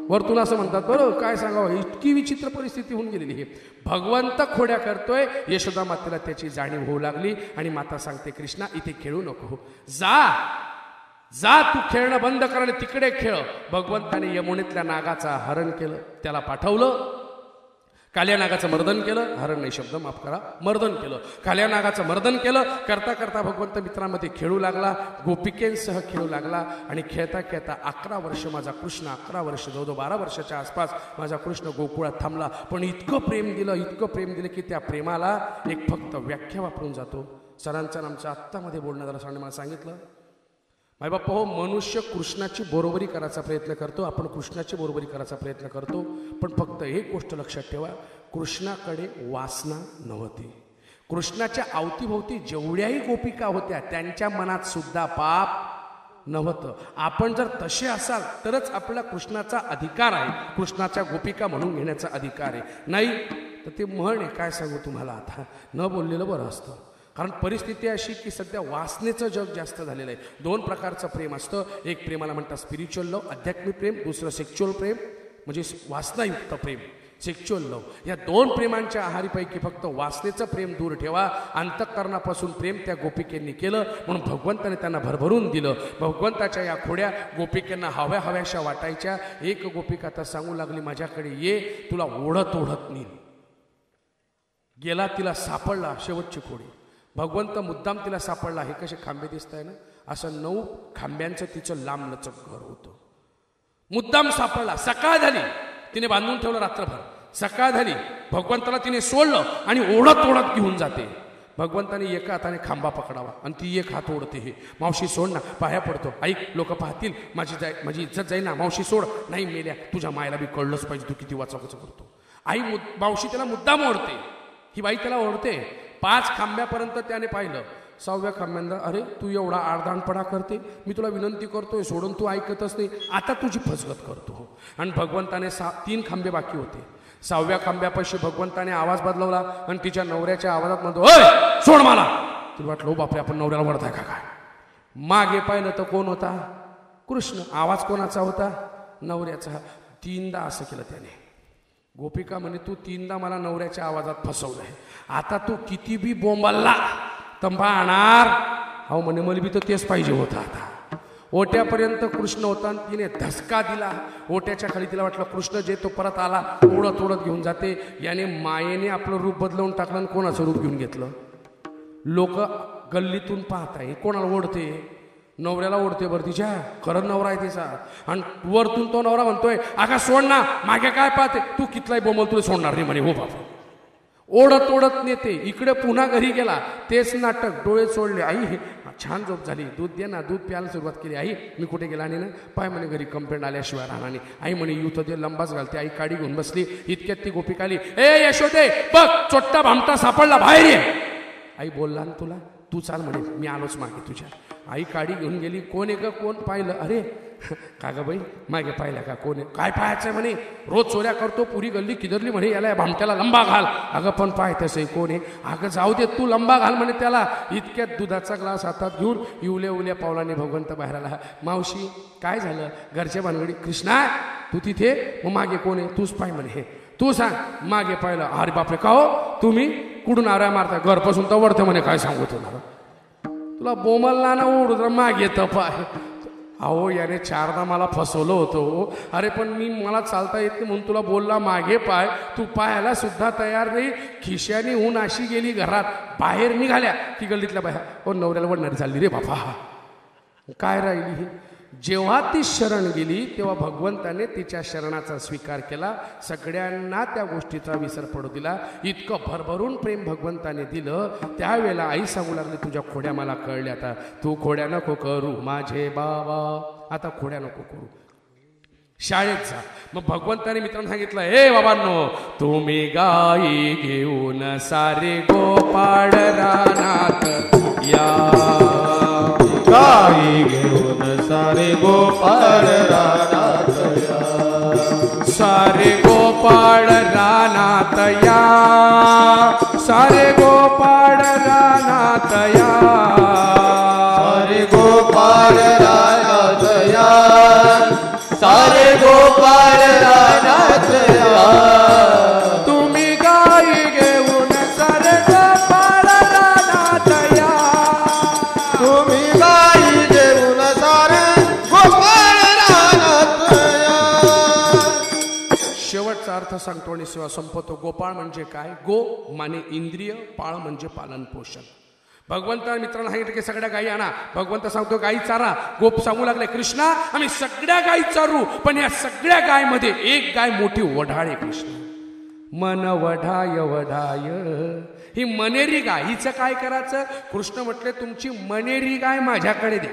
वरतून असं म्हणतात बरं काय सांगावं, इतकी विचित्र परिस्थिती होऊन गेलेली आहे. भगवंत खोड्या करतोय. यशोदा मातेला त्याची जाणीव होऊ लागली आणि माता सांगते कृष्णा इथे खेळू नको, जा तू खेळणं बंद कर आणि तिकडे खेळ. भगवंताने यमुनेतल्या नागाचा हरण केलं, त्याला पाठवलं. काल्या नागाचं मर्दन केलं. हरण नाही शब्द माफ करा, मर्दन केलं. काल्या नागाचं मर्दन केलं. करता करता भगवंत मित्रामध्ये खेळू लागला, गोपिकेंसह खेळू लागला. आणि खेळता खेळता 11 वर्ष माझा कृष्ण, 11 वर्ष जवळजवळ 12 वर्षाच्या आसपास माझा कृष्ण गोकुळात थांबला. पण इतकं प्रेम दिलं की त्या प्रेमाला एक फक्त व्याख्या वापरून जातो. सरांचं आमच्या आत्तामध्ये बोलणं झालं, सरांनी मला सांगितलं माय बाप्पा हो, मनुष्य कृष्णाची बरोबरी करायचा प्रयत्न करतो, आपण कृष्णाची बरोबरी करायचा प्रयत्न करतो. पण फक्त एक गोष्ट लक्षात ठेवा, कृष्णाकडे वासना नव्हती. कृष्णाच्या अवतीभोवती जेवढ्याही गोपिका होत्या त्यांच्या मनात सुद्धा पाप नव्हतं. आपण जर तसे असाल तरच आपला कृष्णाचा अधिकार आहे, कृष्णाच्या गोपिका म्हणून घेण्याचा अधिकार आहे. नाही तर ते म्हण आहे, काय सांगू तुम्हाला, आता न बोललेलं बरं असतं. कारण परिस्थिती अशी की सध्या वासनेचं जग जास्त झालेलं आहे. दोन प्रकारचं प्रेम असतं. एक प्रेमाला म्हणतात स्पिरिच्युअल लव, आध्यात्मिक प्रेम. दुसरं सेक्च्युअल प्रेम म्हणजे वासनायुक्त प्रेम, सेक्च्युअल लव. या दोन प्रेमांच्या आहारीपैकी फक्त वासनेचं प्रेम दूर ठेवा. अंतःकरणापासून प्रेम त्या गोपिकेंनी केलं म्हणून भगवंताने त्यांना भरभरून दिलं. भगवंताच्या या खोड्या गोपिकेंना हव्या हव्याशा वाटायच्या. एक गोपिका तर सांगू लागली, माझ्याकडे ये, तुला ओढत ओढत नेईल. गेला, तिला सापडला शेवटची खोडी. भगवंत मुद्दाम तिला सापडला. हे कसे खांबे दिसत आहे ना, असं 9 खांब्यांचं तिचं लांबलचक घर होतं. मुद्दाम सापडला. सकाळ झाली, तिने बांधून ठेवलं रात्रभर. सकाळ झाली, भगवंताला तिने सोडलं आणि ओढत ओढत घेऊन जाते. भगवंताने एका हाताने खांबा पकडावा आणि ती एक हात ओढते. हे मावशी सोड ना, पाया पडतो. ऐक, लोक पाहतील, माझी इज्जत जाईल ना. मावशी सोड. नाही मेल्या, तुझ्या मायला बी कळलंच पाहिजे तू किती वाचावचं करतो. आई मावशी त्याला मुद्दाम ओढते. ही बाई त्याला ओढते. 5 खांब्यापर्यंत त्याने पाहिलं. 6व्या खांब्यांदा, अरे तू एवढा आडदाणपणा करते, मी तुला विनंती करतोय सोडून, तू ऐकतच नाही, आता तुझी फसगत करतो. आणि भगवंताने 3 खांबे बाकी होते. 6व्या खांब्यापाशी भगवंताने आवाज बदलवला आणि तिच्या नवऱ्याच्या आवाजात म्हणतो, ओय सोड मला. तुला वाटलं बापरे, आपण नवऱ्याला वळताय का काय. मागे पाहिलं तर कोण होता? कृष्ण. आवाज कोणाचा होता? नवऱ्याचा. 3दा असं केलं त्याने. गोपिका म्हणे, तू 3दा मला नवऱ्याच्या आवाजात फसवलंय, आता तू किती बी बोंबलला तर पाहणार. अहो म्हणे, मला बी तर तेच पाहिजे होतं. आता ओट्यापर्यंत कृष्ण होता आणि तिने धसका दिला. ओट्याच्या खाली तिला वाटलं कृष्ण जे तो परत आला, ओढत ओढत घेऊन जाते. याने मायेने आपलं रूप बदलवून टाकलं आणि कोणाचं रूप घेऊन घेतलं. लोक गल्लीतून पाहताय, कोणाला ओढते? नवऱ्याला ओढते. बरं, तिच्या खरं नवरा आहे तिचा. आणि वरतून तो नवरा म्हणतोय, अगा सोड ना, मागे काय पाहते तू, कितलाही बोंबल तुला सोडणार नाही म्हणे. हो बाबा. ओढत ओढत नेते. इकडे पुन्हा घरी गेला, तेच नाटक. डोळे चोळले. आई छान झोप झाली, दूध दे ना. दूध प्यायला सुरुवात केली. आई मी कुठे गेला आणि ना, पाय म्हणे घरी कंप्लेंट आल्याशिवाय राहणार नाही. आई म्हणे युथ दे, लंबाच घालते. आई काडी घेऊन बसली. इतक्यात ती गोपिका आली. ए यशोदे, बघ चोट्टा भामटा सापडला, बाहेर ये. आई बोलला ना तुला, तू चाल म्हणे, मी आलोच मागे तुझ्या. आई काडी घेऊन गेली. कोण आहे ग? कोण? पाहिलं. अरे का ग बाई, मागे पाहिलं का? कोण आहे? काय पाहायचं म्हणे, रोज चोऱ्या करतो, पुरी गल्ली किदरली म्हणे, याला भामट्याला लंबा घाल. अगं पण पाय तसं कोण आहे? अगं जाऊ दे, तू लंबा घाल म्हणे त्याला. इतक्यात दुधाचा ग्लास हातात घेऊन इवल्या उल्या पावलाने भगवंत बाहेर आला. मावशी काय झालं? घरच्या भानगडी. कृष्णा तू तिथे, मग मागे कोण आहे? तूच पाय म्हणे. हे तू सांग. मागे पाहिलं. अरे बापरे, का हो तुम्ही कुठून आऱ्या मारताय? घरपासून तर वरतं म्हणे. काय सांगू तुला बोमलला ना, ओढ मागे तप आहे. अहो याने 4दा मला फसवलं होतं. अरे पण मला चालता येत नाही म्हणून तुला बोलला मागे पाय. तू पाहायला सुद्धा तयार नाही. खिशाने ऊन अशी गेली घरात. बाहेर निघाल्या ती गल्लीतल्या बाहेर. हो नवऱ्याला वडणारी चालली रे बापा. काय राहिली ही? जेव्हा ती शरण गेली तेव्हा भगवंताने तिच्या शरणाचा स्वीकार केला. सगळ्यांना त्या गोष्टीचा विसर पडू दिला. इतकं भरभरून प्रेम भगवंताने दिलं. त्यावेळेला आई सांगू लागली, तुझ्या खोड्या मला कळल्या. आता तू खोड्या नको करू माझे बाबा, आता खोड्या नको करू, शाळेत जा. मग भगवंताने मित्रांनो सांगितलं, हे बाबांनो, तुम्ही गाई घेऊन सारे गोपाळ रानात या. गाई घेऊन सारे गोपाळ रानात या. सारे गोपाळ रानात या. सारे गोपाळ रानात या. सारे गोपाळ रानात या. सारे गोपाळ रानात या. तुम्ही गाई घेऊन सारे गोपाळ रानात या. तुम्ही गाई घेऊन सारे गोपाळ रानात या. शेवटचा अर्थ सांगतो आणि सेवा संपवतो. गोपाळ म्हणजे काय? गो माने इंद्रिय, पाळ म्हणजे पालन पोषण. भगवंता मित्रांना सांगितलं की सगळ्या गायी आणा. भगवंत सांगतो गायी चारा. गोप सांगू लागले, कृष्णा आम्ही सगळ्या गायी चारू, पण या सगळ्या गायमध्ये एक गाय मोठी वढाळे. कृष्ण मन वढाय वढाय. ही मनेरी गाय, हिचं काय करायचं? कृष्ण म्हटले, तुमची मनेरी गाय माझ्याकडे द्या.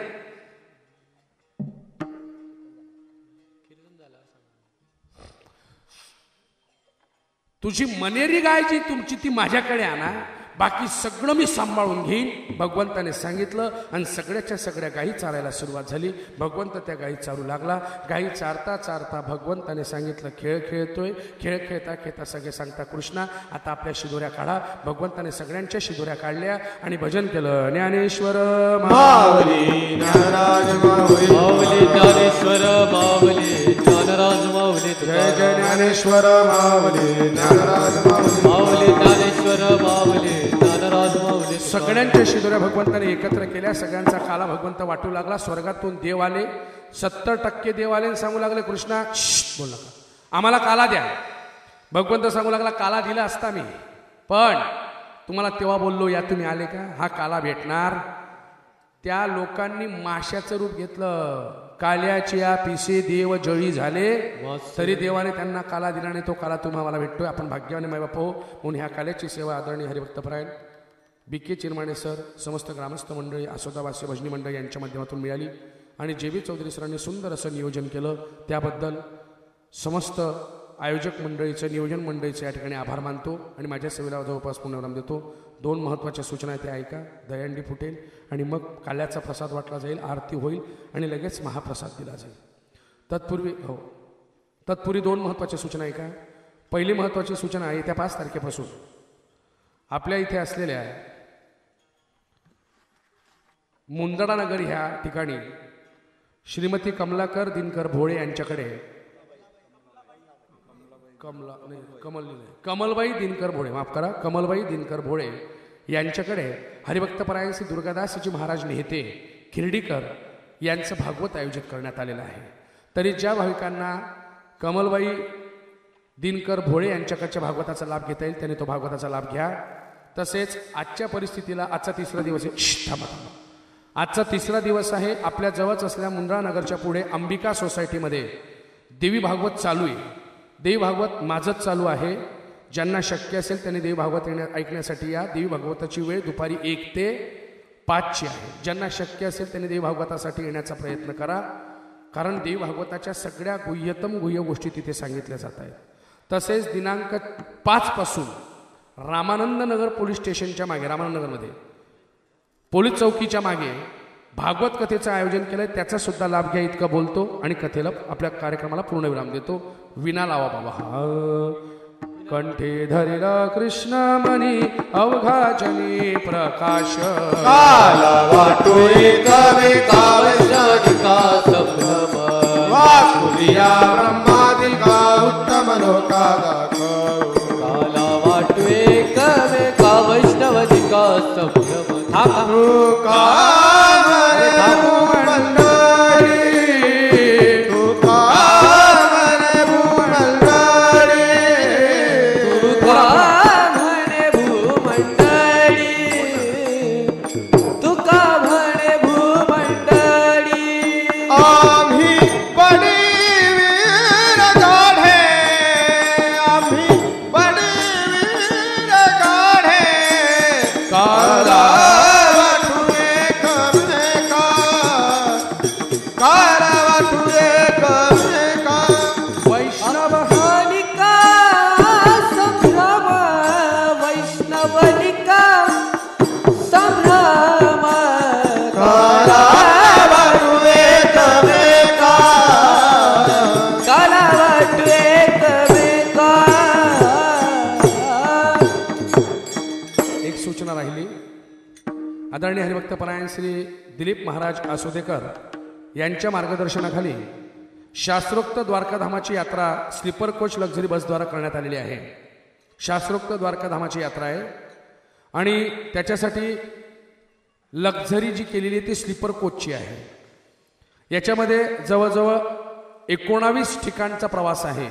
तुझी मनेरी गाय जी तुमची ती माझ्याकडे आणा. बाकी सगळं मी सांभाळून घेईन भगवंताने सांगितलं. आणि सगळ्याच्या सगळ्या गायी चारायला सुरुवात झाली. भगवंत त्या गायी चारू लागला. गायी चारता चारता भगवंताने सांगितलं खेळ खेळतोय. खेळ खेळता खेळता सगळे सांगता कृष्णा आता आपल्या शिदोऱ्या काढा. भगवंताने सगळ्यांच्या शिदोऱ्या काढल्या आणि भजन केलं. ज्ञानेश्वर माऊली ज्ञानराज माऊली माऊली ज्ञानेश्वर माऊली ज्ञानराज माऊली जय जय ज्ञानेश्वर माऊली ज्ञानराज माऊली माऊली ज्ञानेश्वर माऊली ज्ञानराज माऊली. सगळ्यांच्या शिदोऱ्या भगवंताने एकत्र केल्या. सगळ्यांचा काला भगवंत वाटू लागला. स्वर्गातून देव आले. 70% देव आले आणि सांगू लागले कृष्णा बोल नका आम्हाला काला द्या. भगवंत सांगू लागला काला दिला असता मी पण तुम्हाला तेव्हा बोललो या तुम्ही आले का हा काला भेटणार. त्या लोकांनी माशाचं रूप घेतलं. काल्याच्या पिसे देव जळी झाले तरी देवाने त्यांना काला दिला नाही. तो काला तुम्हाला भेटतोय. आपण भाग्यवान माय बाप हो. म्हणून ह्या काल्याची सेवा आदरणीय हरिभक्तपरायण BK चिरमाणे सर समस्त ग्रामस्थ मंडळी आसोदावासी भजनी मंडळी यांच्या माध्यमातून मिळाली. आणि JB चौधरी सरांनी सुंदर असं नियोजन केलं. त्याबद्दल समस्त आयोजक मंडळीचं नियोजन मंडळीचं या ठिकाणी आभार मानतो. आणि माझ्या सेवेला जवळपास पुनराम देतो. 2 महत्त्वाच्या सूचना त्या ऐका. दहीहंडी फुटेल आणि मग काल्याचा प्रसाद वाटला जाईल. आरती होईल आणि लगेच महाप्रसाद दिला जाईल. तत्पूर्वी 2 महत्त्वाच्या सूचना ऐका. पहिली महत्त्वाची सूचना येत्या 5 तारखेपासून आपल्या इथे असलेल्या मुंदडा नगर ह्या ठिकाणी श्रीमती कमलाकर दिनकर भोळे यांच्याकडे कमलबाई दिनकर भोळे माफ करा कमलबाई दिनकर भोळे यांच्याकडे हरिभक्तपरायण श्री दुर्गादासजी महाराज नेते खिर्डीकर यांचं भागवत आयोजित करण्यात आलेलं आहे. तरी ज्या भाविकांना कमलबाई दिनकर भोळे यांच्याकडच्या भागवताचा लाभ घेता येईल त्यांनी तो भागवताचा लाभ घ्या. तसेच आजच्या परिस्थितीला आजचा 3रा दिवस आहे. आजचा 3रा दिवस आहे. आपल्या जवळच असलेल्या मुंद्रा नगरच्या पुढे अंबिका सोसायटीमध्ये देवी भागवत चालू आहे. देवी भागवत माझंच चालू आहे. ज्यांना शक्य असेल त्यांनी देवी भागवत ऐकण्यासाठी या. देवी भागवताची वेळ दुपारी 1 ते 5 आहे. ज्यांना शक्य असेल त्यांनी देवी भागवतासाठी येण्याचा प्रयत्न करा. कारण देवी भागवताच्या सगळ्या गुह्यतम गुह्य गोष्टी तिथे सांगितल्या जात आहेत. तसेच दिनांक 5 पासून रामानंद नगर पोलीस स्टेशनच्या मागे रामानंद नगरमध्ये पोलीस चौकीच्या मागे भागवत कथेचं आयोजन केलंय. त्याचा सुद्धा लाभ घ्या इतकं बोलतो आणि कथेला आपल्या कार्यक्रमाला पूर्णविराम देतो. विना लावा बाबा कंठे धरिला कृष्ण मनी अवघाचनी प्रकाश काला वाटो एकावेकावशाधिका संभ्रम वाकुलिया ब्रह्मादिका उत्तम लोका दाखव काला वाटवे कवे का वैष्णवदिका संभ्रम. आदरणीय हरिभक्तपरायण श्री दिलीप महाराज आसोदेकर यांच्या मार्गदर्शनाखाली शास्त्रोक्त द्वारकाधामाची यात्रा स्लीपर कोच लक्झरी बसद्वारा करण्यात आलेली आहे. शास्त्रोक्त द्वारकाधामाची यात्रा आहे आणि त्याच्यासाठी लक्झरी जी केलेली ती स्लीपर कोचची आहे. याच्यामध्ये जवळजवळ 19 ठिकाणचा प्रवास आहे.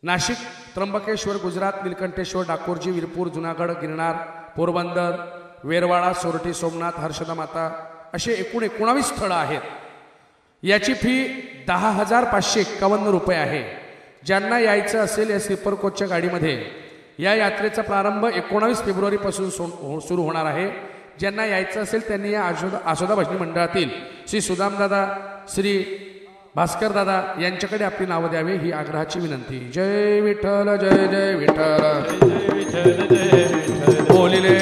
नाशिक, त्र्यंबकेश्वर, गुजरात, नीलकंठेश्वर, डाकोरजी, वीरपूर, जुनागड, गिरनार, पोरबंदर, वेरवाडा, सोरठी, सोमनाथ, हर्षदा माता असे एकूण 19 स्थळं आहेत. याची फी 10,551 रुपये आहे. ज्यांना यायचं असेल या स्लीपर कोचच्या गाडीमध्ये या यात्रेचा प्रारंभ 19 फेब्रुवारीपासून सुरू होणार आहे. ज्यांना यायचं असेल त्यांनी या आसोदा भजनी मंडळातील श्री सुदामदादा, श्री भास्कर दादा यांच्याकडे आपली नावं द्यावी ही आग्रहाची विनंती. जय विठ्ठल जय जय विठ्ठल बोलिले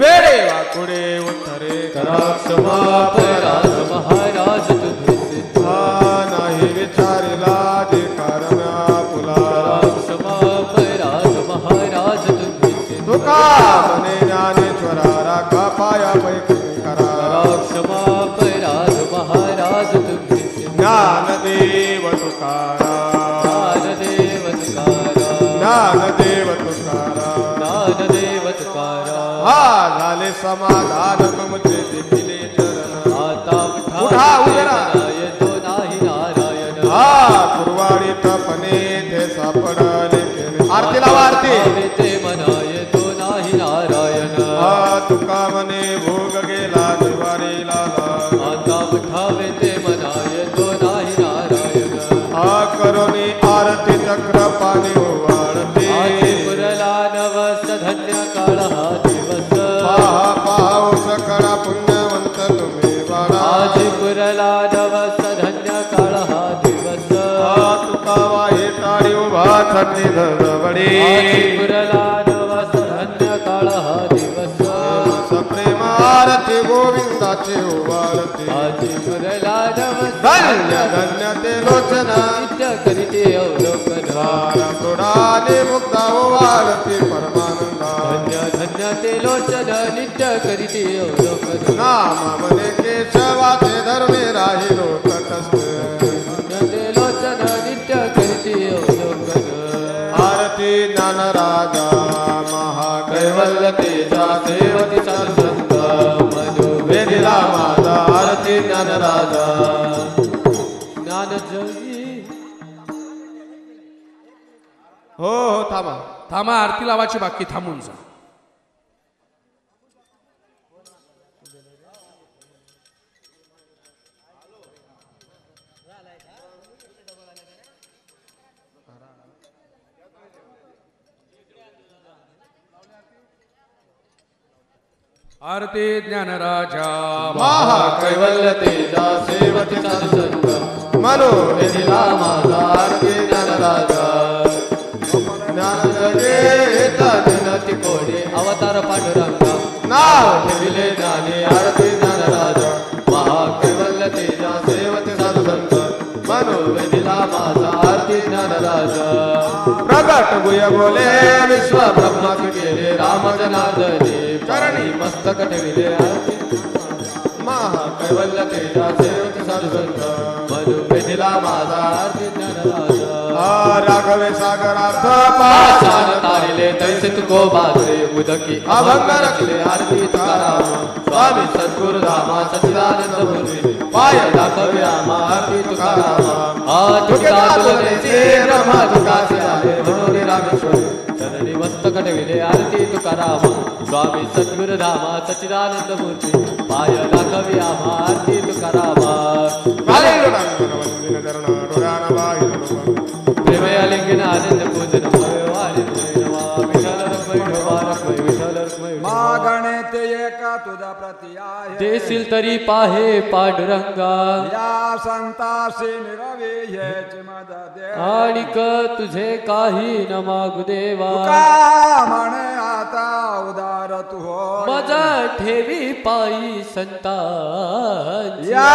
वेळे वाकुडे उत्तरे कराक्षमापराध महाराज तुम्ही सिद्धा नाही विचारिला ते कारम्या पुला कराक्षमापराध महाराज तुम्ही सिद्धा तुका मने ज्ञानेश्वरा राखा पाया पैकी करा कराक्षमापराध महाराज तुम्ही सिद्धा ज्ञानदेव तुकारा ज्ञानदेव तुकारा ज्ञानदेव तुकारा ज्ञानदेव तुकारा हा झाले समाधान तुमचे दिले चरण आता उठा उजरा येतो नाही नारायण हा कुरवाडी तपने ते सापडले केले आरती लावा आरती ते मना येतो नाही नारायण हा तुका मने भोग गेला दिवारीला आता उठावे ते मना येतो नाही नारायण हा करोनी आरती चक्र पाणी ओवाळते आधी पुरला नवस धन्य काळ हा दिवस पाहा पाहू सकळा पुण्यवंत तुम्ही बाळा आधी पुरला नवस धन्य काळ हा दिवस हा तुका वाहे टाळी उभा थंडी धडबडी आधी पुरला नवस धन्य काळ हा दिवस सप्रेम आरती गोविंदाची उभारती आधी पुरला नवस धन्य धन्य ते लोचना नित्य करीते अवलोकन मृडाने मुक्ता उभारती परमानंदा धन्य धन्य ते लोचन नित्य करीते अवलोकन नामा मने केशवाचे धर्मे राहिलो तटस्थ धन्य ते लोचन नित्य करीते अवलोकन आरती ज्ञान राजा महाकैवल्य तेजा सेवती सत्संग मधु वेदिला माझा आरती ज्ञान राजा ज्ञान जगी हो हो थांबा थांबा आरती लावाची बाकी थांबून जा. आरती ज्ञानराजा महाकैवल्य तेजा सेवती सत्संग मनो वेदिला माझा आरती ज्ञान राजा ज्ञान जगे विनती कोडे अवतार पांडुरंगा नाव ठेविले ज्ञानी आरती ज्ञान राजा महाकैवल्य तेजा सेवती सत्संग मनो वेदिला माझा आरती ज्ञान राजा प्रगट गुय बोले विश्व ब्रह्मा केले राम जनार्दने चरणी मस्तक ठेविले आरती महाकैवल्य तेजा सेवती सत्संग मधु वेदिला माझा आरती ज्ञान राजा राघवे सागरार्थ पाषाण तारिले तैसे तुको बाजरे उदकी अभंग रखले आरती तुकाराम स्वामी सद्गुरु धामा सच्चिदानंद मूर्ती पाय दाखवे आमा आरती तुकाराम तुका तुलने से ब्रह्मा तुकासे आले मनोरे रामेश्वरी चरणी मस्तक ठेविले आरती तुकाराम स्वामी सद्गुरु धामा सच्चिदानंद मूर्ती पाय दाखवे आमा आरती तुकाराम प्रेमय लिंगन आनंद पूजन मागणे ते एका तुझा प्रती आहे देशील तरी पाहे पांडुरंगा या संतासी निरवी हेची माझा देव आणिक तुझे काही न मागू देवा तुका म्हणे आता उदार तू हो माझा ठेवी पायी संतांची या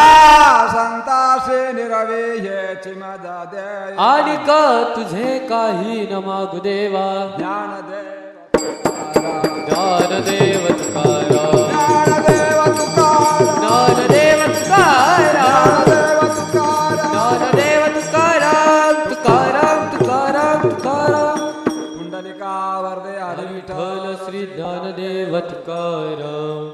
संतासी निरवी हेची माझा देव आणिक तुझे काही न मागू देवा ज्ञानदेव ज्ञानदेव तुकारा ज्ञानदेव तुकारा ज्ञानदेव तुकारा ज्ञानदेव तुकारा ज्ञानदेव तुकाराम तुकाराम तुकाराम तुकाराम कुंडलिका वरदे आधी विठ्ठल श्री ज्ञानदेव तुकाराम